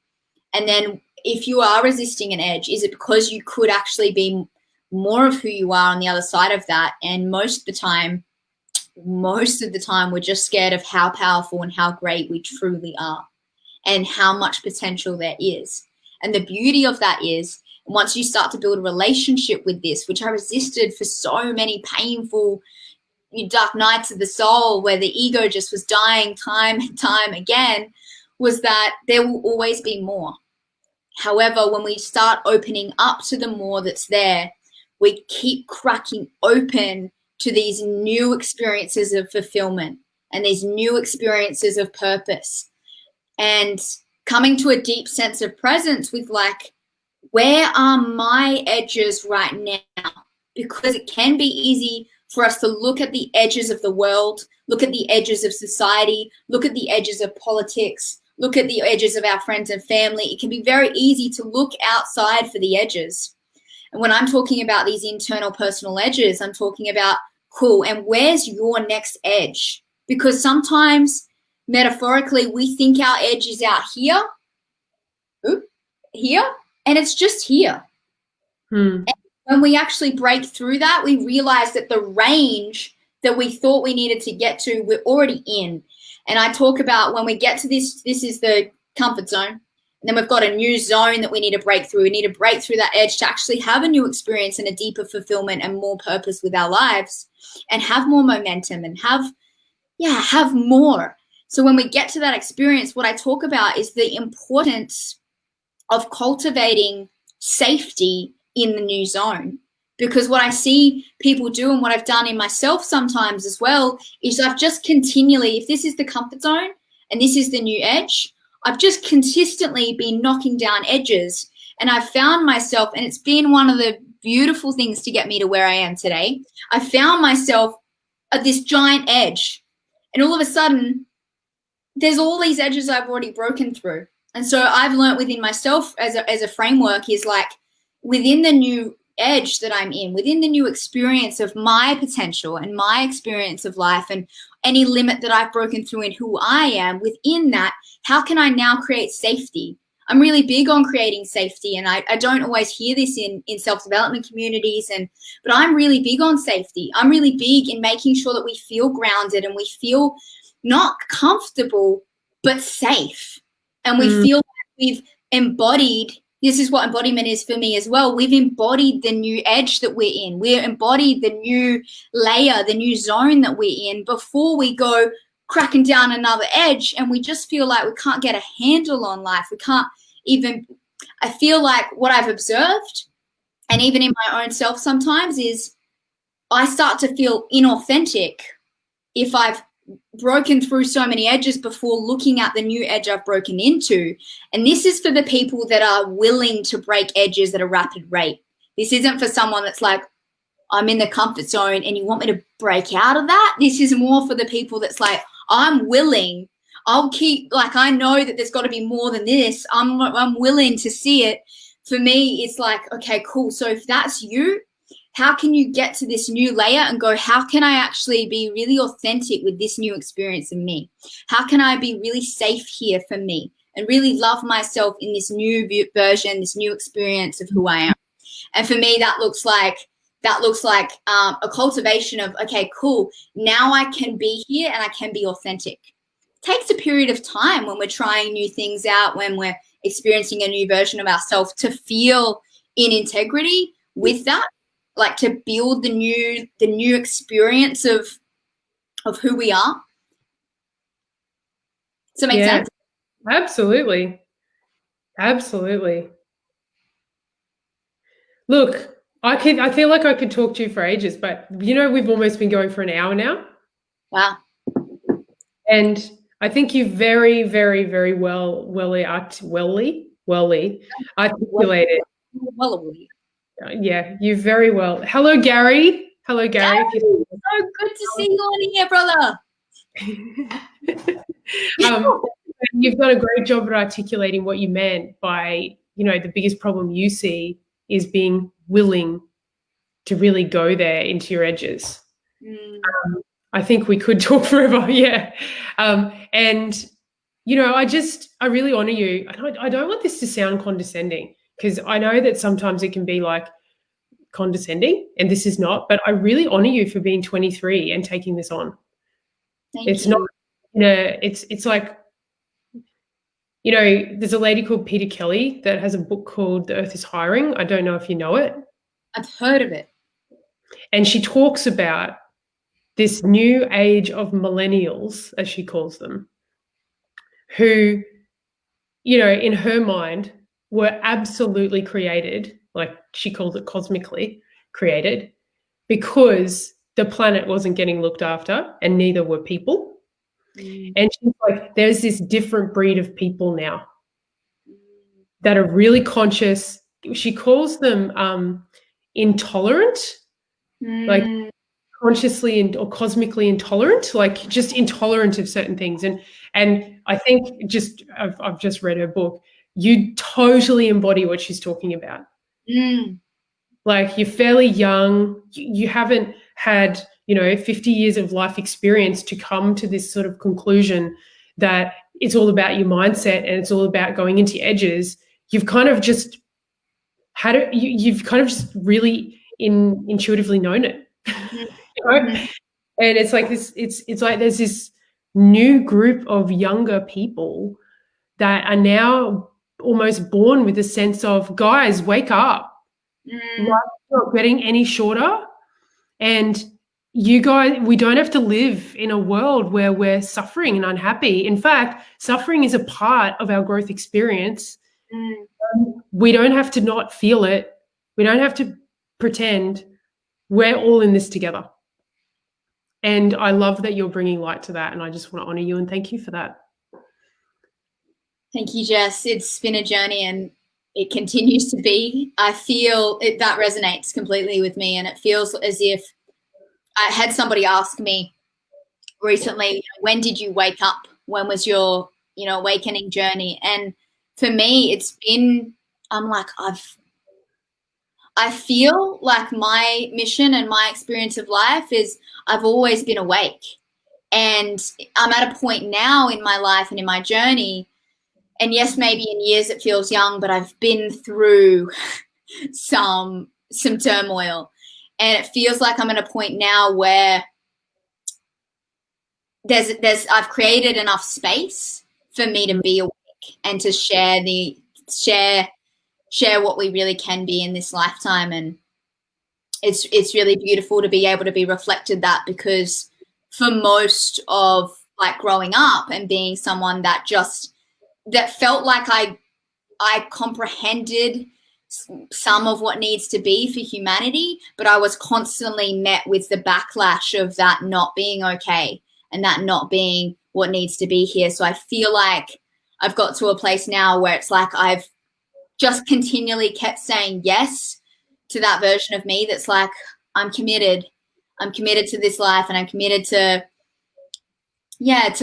And then if you are resisting an edge, is it because you could actually be more of who you are on the other side of that? And most of the time, we're just scared of how powerful and how great we truly are and how much potential there is. And the beauty of that is, once you start to build a relationship with this, which I resisted for so many painful dark nights of the soul, where the ego just was dying time and time again, was that there will always be more. However, when we start opening up to the more that's there, we keep cracking open to these new experiences of fulfillment and these new experiences of purpose, and coming to a deep sense of presence with, like, where are my edges right now? Because it can be easy for us to look at the edges of the world, look at the edges of society, look at the edges of politics, look at the edges of our friends and family. It can be very easy to look outside for the edges. And when I'm talking about these internal personal edges, I'm talking about, cool, and where's your next edge? Because sometimes, metaphorically, we think our edge is out here, here, and it's just here. And when we actually break through that, we realize that the range that we thought we needed to get to, we're already in. And I talk about when we get to this is the comfort zone. And then we've got a new zone that we need to break through. We need to break through that edge to actually have a new experience and a deeper fulfillment and more purpose with our lives and have more momentum and have more. So when we get to that experience, what I talk about is the importance of cultivating safety in the new zone. Because what I see people do and what I've done in myself sometimes as well is I've just continually, if this is the comfort zone and this is the new edge, I've just consistently been knocking down edges, and I've found myself, and it's been one of the beautiful things to get me to where I am today. I found myself at this giant edge, and all of a sudden there's all these edges I've already broken through. And so I've learned within myself as a framework is like within the new edge that I'm in, within the new experience of my potential and my experience of life and any limit that I've broken through in who I am, within that, how can I now create safety? I'm really big on creating safety, and I don't always hear this in self-development communities, but I'm really big on safety. I'm really big in making sure that we feel grounded and we feel not comfortable, but safe. And we feel like we've embodied, this is what embodiment is for me as well. We've embodied the new edge that we're in. We're embodied the new layer, the new zone that we're in before we go cracking down another edge, and we just feel like we can't get a handle on life. We can't even, I feel like what I've observed, and even in my own self sometimes, is I start to feel inauthentic if I've broken through so many edges before looking at the new edge I've broken into. And this is for the people that are willing to break edges at a rapid rate. This isn't for someone that's like, I'm in the comfort zone and you want me to break out of that. This is more for the people that's like, I'm willing. I'll keep, like, I know that there's got to be more than this. I'm willing to see it. For me, it's like, okay, cool. So if that's you, how can you get to this new layer and go, how can I actually be really authentic with this new experience in me? How can I be really safe here for me and really love myself in this new version, this new experience of who I am? And for me, that looks like a cultivation of, okay, cool. Now I can be here and I can be authentic. It takes a period of time when we're trying new things out, when we're experiencing a new version of ourselves, to feel in integrity with that, like to build the new experience of who we are. Does that make sense? Absolutely. Absolutely. Look, I feel like I could talk to you for ages, but we've almost been going for an hour now. Wow. And I think you very, very, very well articulated. Yeah, you very well. Hello, Gary. Hello, Gary. Yeah, so good to see you on here, brother. You've done a great job at articulating what you meant by, the biggest problem you see is being willing to really go there into your edges. I think we could talk forever. Yeah. And, I really honor you. I don't want this to sound condescending, because I know that sometimes it can be like condescending, and this is not, but I really honor you for being 23 and taking this on. It's not, it's like, there's a lady called Peter Kelly that has a book called The Earth is Hiring. I don't know if you know it. I've heard of it. And she talks about this new age of millennials, as she calls them, who, in her mind were absolutely created, like she calls it cosmically created, because the planet wasn't getting looked after and neither were people. And she's like, there's this different breed of people now that are really conscious. She calls them intolerant, like consciously or cosmically intolerant, like just intolerant of certain things. And I think I've just read her book. You totally embody what she's talking about. Like, you're fairly young. You haven't had, 50 years of life experience to come to this sort of conclusion that it's all about your mindset and it's all about going into your edges. You've kind of just had it. You've kind of just really intuitively known it. And it's like this. It's like there's this new group of younger people that are now almost born with a sense of, guys, wake up. Life's not getting any shorter. And you guys, we don't have to live in a world where we're suffering and unhappy. In fact, suffering is a part of our growth experience. We don't have to not feel it. We don't have to pretend. We're all in this together. And I love that you're bringing light to that. And I just want to honor you and thank you for that. Thank you, Jess. It's been a journey and it continues to be. I feel that resonates completely with me, and it feels as if I had somebody ask me recently, when did you wake up? When was your, awakening journey? And for me, it's been, I feel like my mission and my experience of life is I've always been awake. And I'm at a point now in my life and in my journey, and yes, maybe in years it feels young, but I've been through some turmoil. And it feels like I'm at a point now where I've created enough space for me to be awake and to share what we really can be in this lifetime. And it's really beautiful to be able to be reflected that, because for most of like growing up and being someone that felt like I comprehended some of what needs to be for humanity, but I was constantly met with the backlash of that not being okay and that not being what needs to be here. So I feel like I've got to a place now where it's like I've just continually kept saying yes to that version of me that's like, I'm committed to this life, and I'm committed to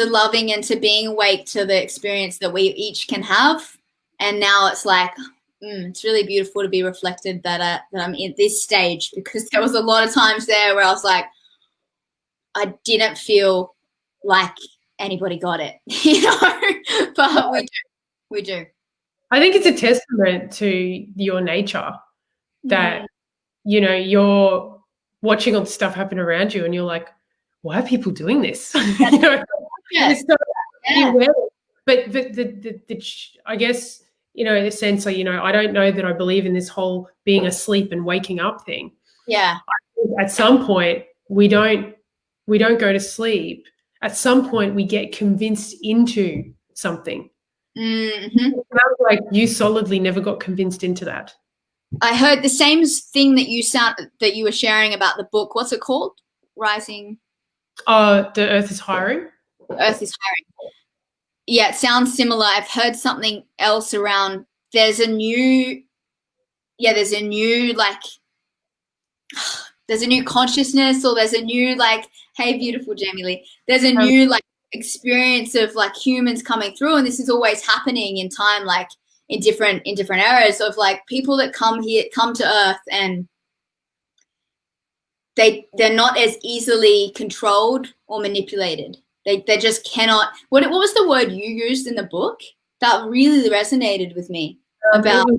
loving and to being awake to the experience that we each can have. And now it's like, it's really beautiful to be reflected that I'm at this stage, because there was a lot of times there where I was like, I didn't feel like anybody got it, but we do. I think it's a testament to your nature that, you're watching all the stuff happen around you and you're like, why are people doing this? But I guess, in a sense, I don't know that I believe in this whole being asleep and waking up thing. Yeah. At some point, we don't go to sleep. At some point, we get convinced into something. Mm-hmm. It sounds like you solidly never got convinced into that. I heard the same thing that you were sharing about the book. What's it called? Rising. The Earth is Hiring. The Earth is Hiring. Yeah, it sounds similar. I've heard something else around. There's a new consciousness, or there's a new hey, beautiful Jamie Lee. There's a new experience of humans coming through, and this is always happening in time, in different eras of people that come to Earth, and they're not as easily controlled or manipulated. They just cannot. What was the word you used in the book that really resonated with me about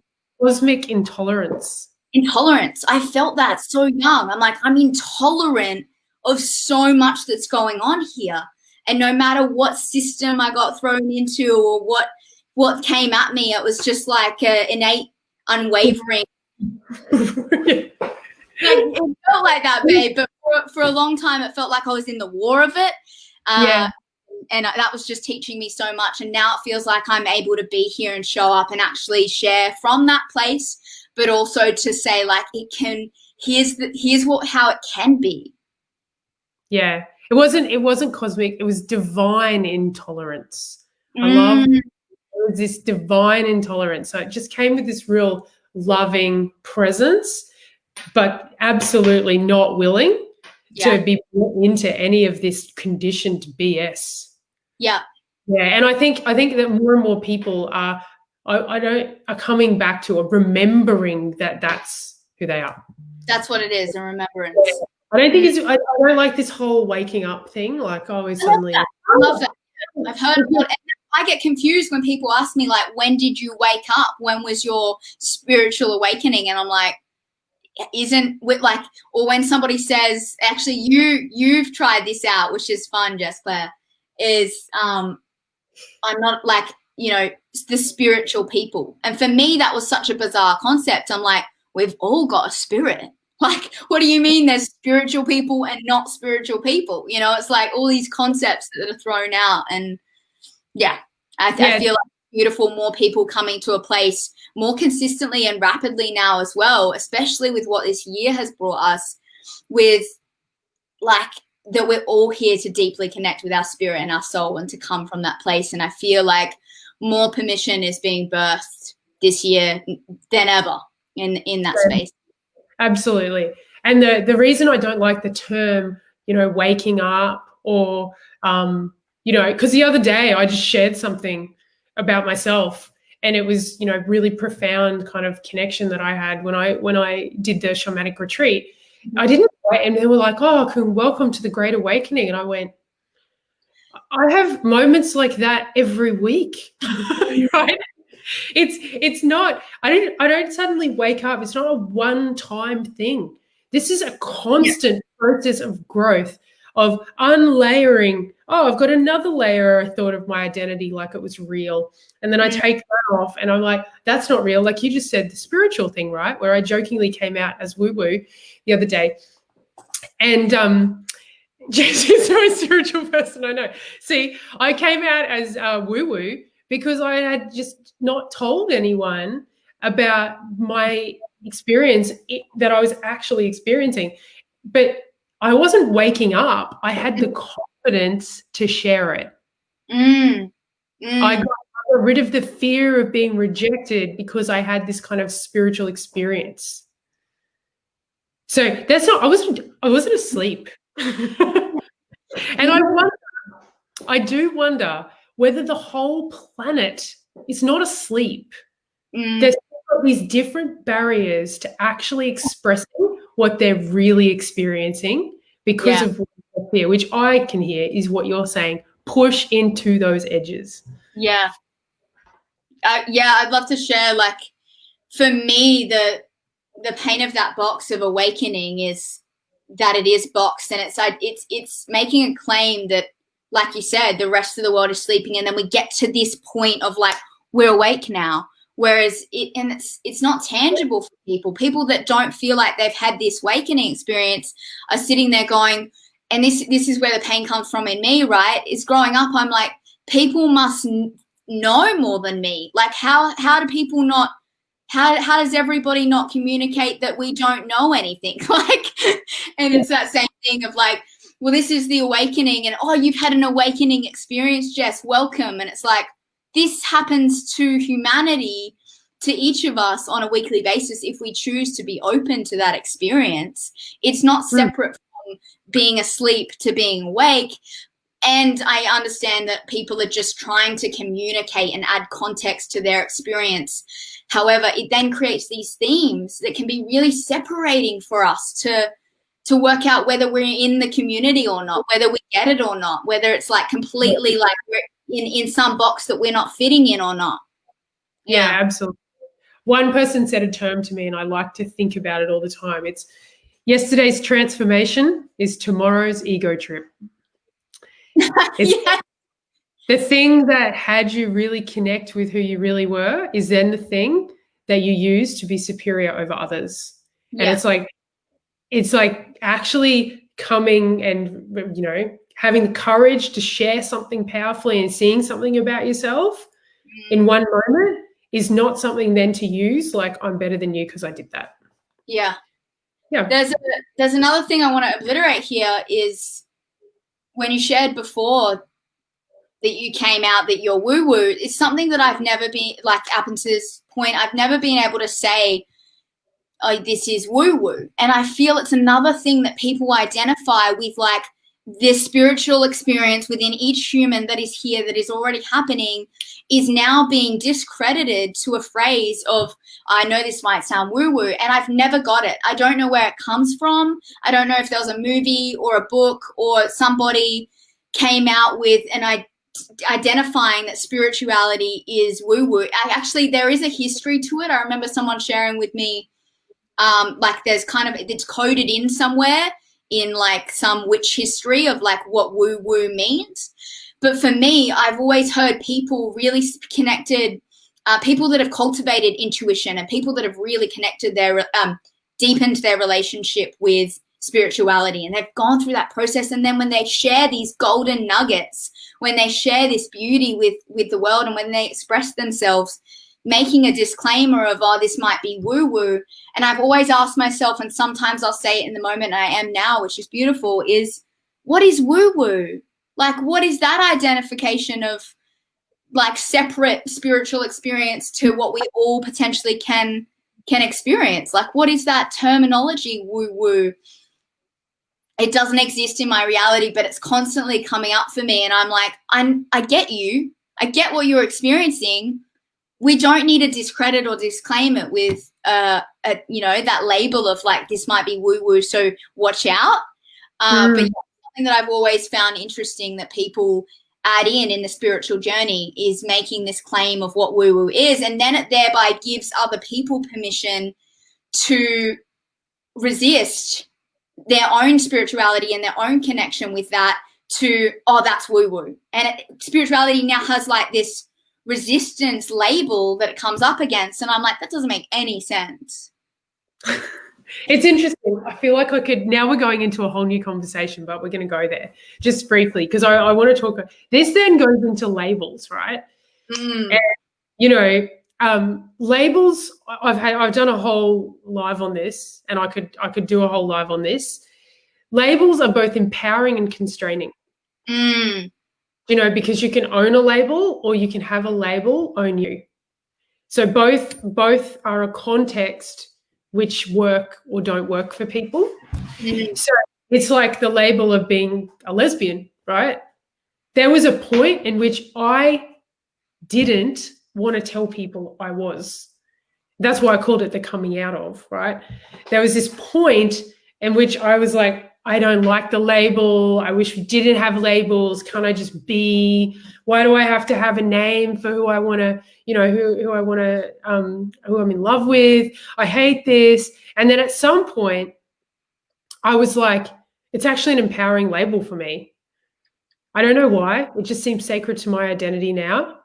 cosmic intolerance? Intolerance. I felt that so young. I'm like, I'm intolerant of so much that's going on here, and no matter what system I got thrown into or what came at me, it was just innate, unwavering. It felt like that, babe. But for a long time, it felt like I was in the war of it. And that was just teaching me so much. And now it feels like I'm able to be here and show up and actually share from that place, but also to say here's how it can be. Yeah. It wasn't cosmic. It was divine intolerance. I love it. It was this divine intolerance. So it just came with this real loving presence, but absolutely not willing Yeah. to be brought into any of this conditioned BS. Yeah. Yeah, and I think that more and more people are coming back to or remembering that that's who they are. That's what it is, a remembrance. I don't think I don't like this whole waking up thing. Like, oh, we suddenly. I love that. I've heard a lot. I get confused when people ask me, like, when did you wake up? When was your spiritual awakening? And I'm like, or when somebody says, actually, you've tried this out, which is fun, JESS CLAIR, is I'm not like, the spiritual people. And for me, that was such a bizarre concept. I'm like, we've all got a spirit. Like, what do you mean there's spiritual people and not spiritual people? It's like all these concepts that are thrown out. And yeah, I feel like beautiful, more people coming to a place more consistently and rapidly now as well, especially with what this year has brought us with, like, that we're all here to deeply connect with our spirit and our soul and to come from that place. And I feel like more permission is being birthed this year than ever in that space. Absolutely. And the reason I don't like the term, waking up or, because the other day I just shared something about myself, and it was, really profound kind of connection that I had when I did the shamanic retreat. I didn't, and they were like, oh, welcome to the Great Awakening. And I went, I have moments like that every week, right? It's not, I don't suddenly wake up. It's not a one-time thing. This is a constant process of growth, of unlayering. Oh, I've got another layer, I thought, of my identity like it was real. And then I take that off and I'm like, that's not real. Like you just said, the spiritual thing, right? Where I jokingly came out as woo-woo the other day. And Jess is the most spiritual person I know. See, I came out as woo-woo because I had just not told anyone about my experience that I was actually experiencing. But I wasn't waking up. I had the confidence to share it. I got rid of the fear of being rejected because I had this kind of spiritual experience. So that's not, I wasn't asleep. And I do wonder whether the whole planet is not asleep. There's these different barriers to actually expressing what they're really experiencing because of fear, which I can hear is what you're saying. Push into those edges. Yeah. I'd love to share, like, for me, the pain of that box of awakening is that it is boxed, and it's making a claim that, like you said, the rest of the world is sleeping, and then we get to this point of like, we're awake now. Whereas it's not tangible for people that don't feel like they've had this awakening experience are sitting there going, and this is where the pain comes from in me, right? Is growing up, I'm like, people must know more than me. Like, how do people not, how does everybody not communicate that we don't know anything? Like, and it's that same thing of like, well, this is the awakening, and oh, you've had an awakening experience, Jess, welcome. And it's like, this happens to humanity, to each of us on a weekly basis if we choose to be open to that experience. It's not separate from being asleep to being awake. And I understand that people are just trying to communicate and add context to their experience. However, it then creates these themes that can be really separating for us to work out whether we're in the community or not, whether we get it or not, whether it's like completely like we're in some box that we're not fitting in or not. Yeah, absolutely. One person said a term to me, and I like to think about it all the time. It's yesterday's transformation is tomorrow's ego trip. The thing that had you really connect with who you really were is then the thing that you use to be superior over others. And it's like actually coming and, having the courage to share something powerfully and seeing something about yourself in one moment is not something then to use like, I'm better than you because I did that. Yeah. There's another thing I want to obliterate here is when you shared before that you came out that you're woo-woo, it's something that I've never been, like, up until this point, I've never been able to say oh, this is woo-woo. And I feel it's another thing that people identify with, like, this spiritual experience within each human that is here, that is already happening, is now being discredited to a phrase of, I know this might sound woo-woo, and I've never got it. I don't know where it comes from. I don't know if there was a movie or a book or somebody came out with identifying that spirituality is woo-woo. Actually, there is a history to it. I remember someone sharing with me, like, there's kind of, it's coded in somewhere in like some witch history of like what woo-woo means. But for me, I've always heard people really connected, people that have cultivated intuition and people that have really connected their, deepened their relationship with spirituality, and they've gone through that process. And then when they share these golden nuggets, when they share this beauty with the world, and when they express themselves, making a disclaimer of, oh, this might be woo-woo. And I've always asked myself, and sometimes I'll say it in the moment, and I am now, which is beautiful, is what is woo-woo? Like, what is that identification of like separate spiritual experience to what we all potentially can experience? Like, what is that terminology, woo-woo? It doesn't exist in my reality, but it's constantly coming up for me. And I'm like, I get you. I get what you're experiencing. We don't need to discredit or disclaim it with, that label of like, this might be woo-woo, so watch out. But yeah, something that I've always found interesting that people add in the spiritual journey is making this claim of what woo-woo is. And then it thereby gives other people permission to resist their own spirituality and their own connection with that to, oh, that's woo-woo. And spirituality now has like this resistance label that it comes up against, and I'm like, that doesn't make any sense. It's interesting. I feel like now we're going into a whole new conversation, but we're going to go there just briefly, because I want to talk. This then goes into labels, right? And, labels, I've done a whole live on this, and I could do a whole live on this. Labels are both empowering and constraining. Because you can own a label, or you can have a label own you. So both are a context which work or don't work for people. So it's like the label of being a lesbian, right? There was a point in which I didn't want to tell people I was. That's why I called it the coming out of, right? There was this point in which I was like, I don't like the label. I wish we didn't have labels. Can't I just be? Why do I have to have a name for who I want to, who I want to, who I'm in love with? I hate this. And then at some point, I was like, it's actually an empowering label for me. I don't know why. It just seems sacred to my identity now.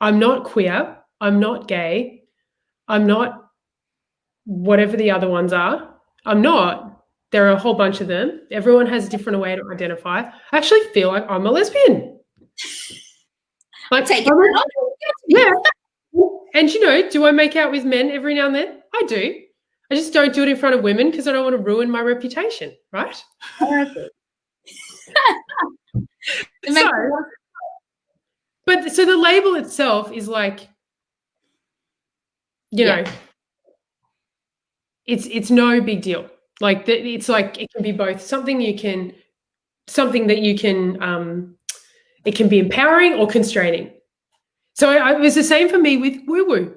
I'm not queer. I'm not gay. I'm not whatever the other ones are. I'm not. There are a whole bunch of them. Everyone has a different way to identify. I actually feel like I'm a lesbian. Like, yeah. And, do I make out with men every now and then? I do. I just don't do it in front of women because I don't want to ruin my reputation, right? So the label itself is like, it's no big deal. Like it's like it can be both something that you can it can be empowering or constraining. So it was the same for me with woo-woo.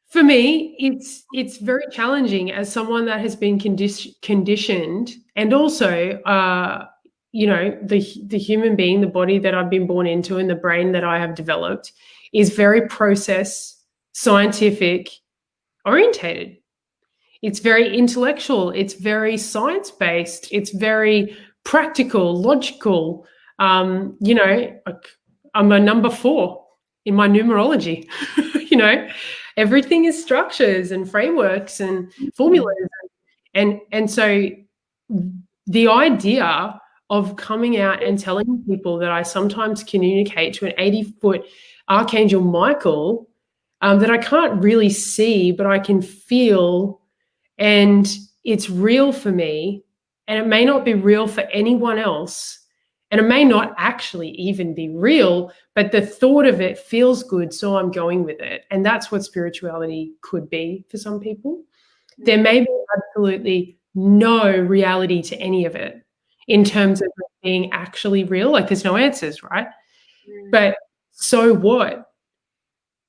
For me, it's very challenging as someone that has been conditioned, and also the human being, the body that I've been born into and the brain that I have developed is very process scientific orientated. It's very intellectual. It's very science-based. It's very practical, logical. I'm a number 4 in my numerology. Everything is structures and frameworks and formulas. And so the idea of coming out and telling people that I sometimes communicate to an 80-foot Archangel Michael that I can't really see, but I can feel, and it's real for me, and it may not be real for anyone else. And it may not actually even be real, but the thought of it feels good, so I'm going with it. And that's what spirituality could be for some people. There may be absolutely no reality to any of it in terms of it being actually real. Like there's no answers, right? But so what?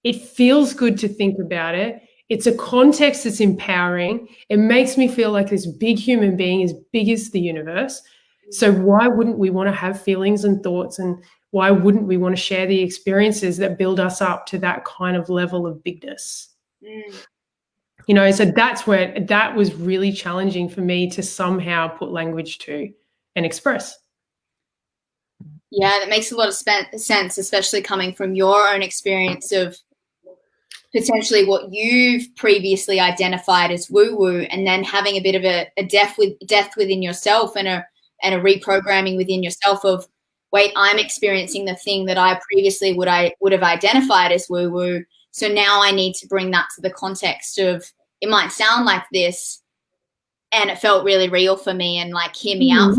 It feels good to think about it. It's a context that's empowering. It makes me feel like this big human being as big as the universe. So why wouldn't we want to have feelings and thoughts, and why wouldn't we want to share the experiences that build us up to that kind of level of bigness? You know, so that's where that was really challenging for me to somehow put language to and express. Yeah, that makes a lot of sense, especially coming from your own experience of potentially what you've previously identified as woo-woo, and then having a bit of a death within yourself, and a reprogramming within yourself of, wait, I'm experiencing the thing that I previously would have identified as woo-woo. So now I need to bring that to the context of, it might sound like this, and it felt really real for me, and like, hear me out.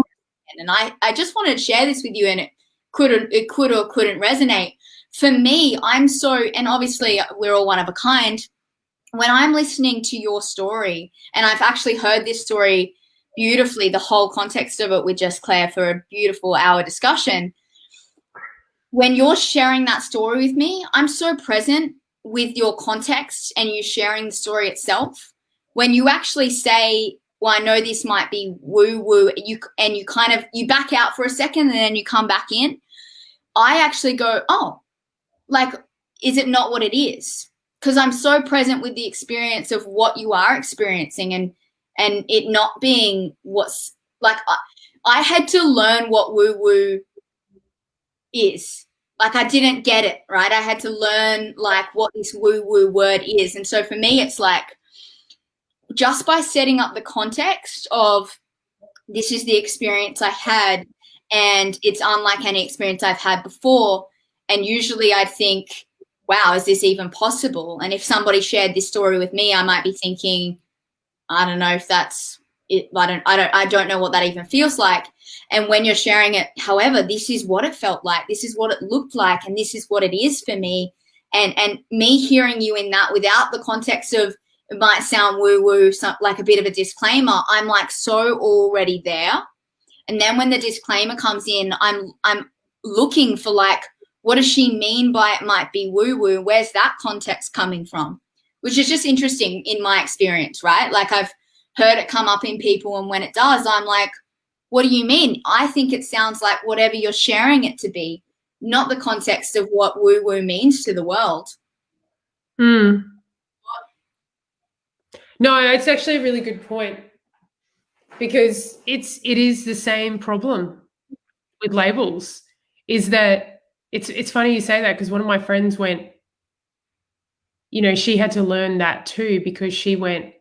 And I just wanted to share this with you, and it could or couldn't resonate. For me, and obviously we're all one of a kind. When I'm listening to your story, and I've actually heard this story beautifully, the whole context of it with JESS CLAIR for a beautiful hour discussion. When you're sharing that story with me, I'm so present with your context and you sharing the story itself. When you actually say, well, I know this might be woo-woo, you back out for a second and then you come back in, I actually go, oh, like, is it not what it is? Because I'm so present with the experience of what you are experiencing, and it not being what's, like, I had to learn what woo-woo is. Like, I didn't get it, right? I had to learn, like, what this woo-woo word is. And so for me, it's like, just by setting up the context of, this is the experience I had, and it's unlike any experience I've had before. And usually I think, wow, is this even possible? And if somebody shared this story with me, I might be thinking, I don't know if that's it. I don't know what that even feels like. And when you're sharing it, however, this is what it felt like, this is what it looked like, and this is what it is for me. And me hearing you in that without the context of, it might sound woo-woo, like a bit of a disclaimer, I'm like so already there. And then when the disclaimer comes in, I'm looking for, like, what does she mean by it might be woo-woo? Where's that context coming from? Which is just interesting in my experience, right? Like, I've heard it come up in people, and when it does, I'm like, what do you mean? I think it sounds like whatever you're sharing it to be, not the context of what woo-woo means to the world. No, it's actually a really good point, because it is the same problem with labels. Is that it's funny you say that, because one of my friends went, you know, she had to learn that too, because she went,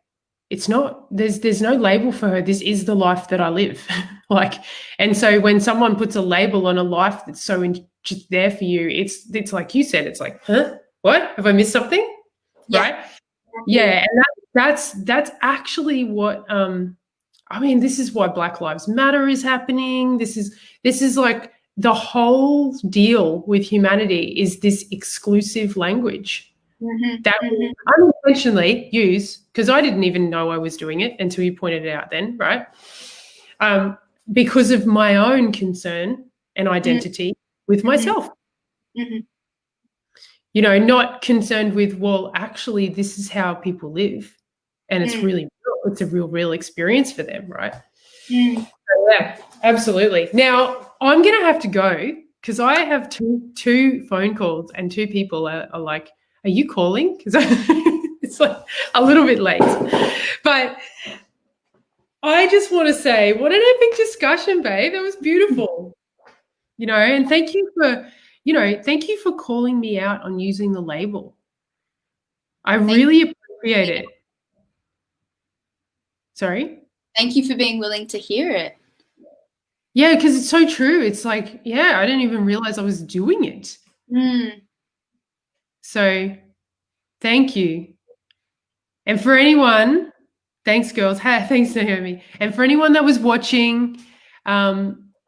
it's not, there's no label for her. This is the life that I live. Like, and so when someone puts a label on a life that's so just there for you, it's like you said, it's like, huh? What? Have I missed something? Yeah. Right? Yeah. And that's actually what I mean, this is why Black Lives Matter is happening. This is like the whole deal with humanity is this exclusive language that we unintentionally use, because I didn't even know I was doing it until you pointed it out then, right? Because of my own concern and identity with myself. You know, not concerned with, well, actually, this is how people live, and it's really real. It's a real experience for them, right? So, yeah, absolutely. Now, I'm going to have to go, because I have two phone calls, and two people are like, are you calling? Because it's like a little bit late. But I just want to say, what an epic discussion, babe. That was beautiful. You know, and thank you for calling me out on using the label. I really appreciate it. Sorry? Thank you for being willing to hear it. Yeah, because it's so true. It's like, yeah, I didn't even realize I was doing it. So thank you. And for anyone, thanks, girls. Thanks, Naomi. And for anyone that was watching,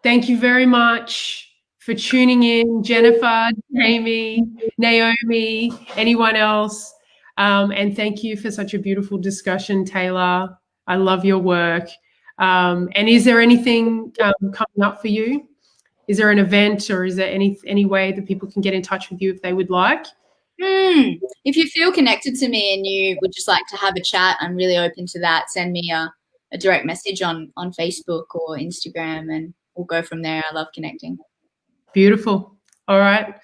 Thank you very much for tuning in, Jennifer, Jamie, Naomi, anyone else. And thank you for such a beautiful discussion, Tayla. I love your work. And is there anything coming up for you? Is there an event, or is there any way that people can get in touch with you if they would like? If you feel connected to me and you would just like to have a chat, I'm really open to that. Send me a direct message on Facebook or Instagram, and we'll go from there. I love connecting. Beautiful. All right.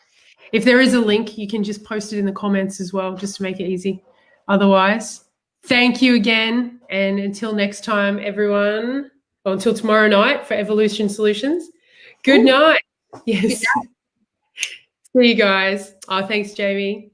If there is a link, you can just post it in the comments as well, just to make it easy. Otherwise, thank you again. And until next time, everyone, or until tomorrow night for Evolution Solutions, good night. Yes. See you guys. Oh, thanks, Jamie.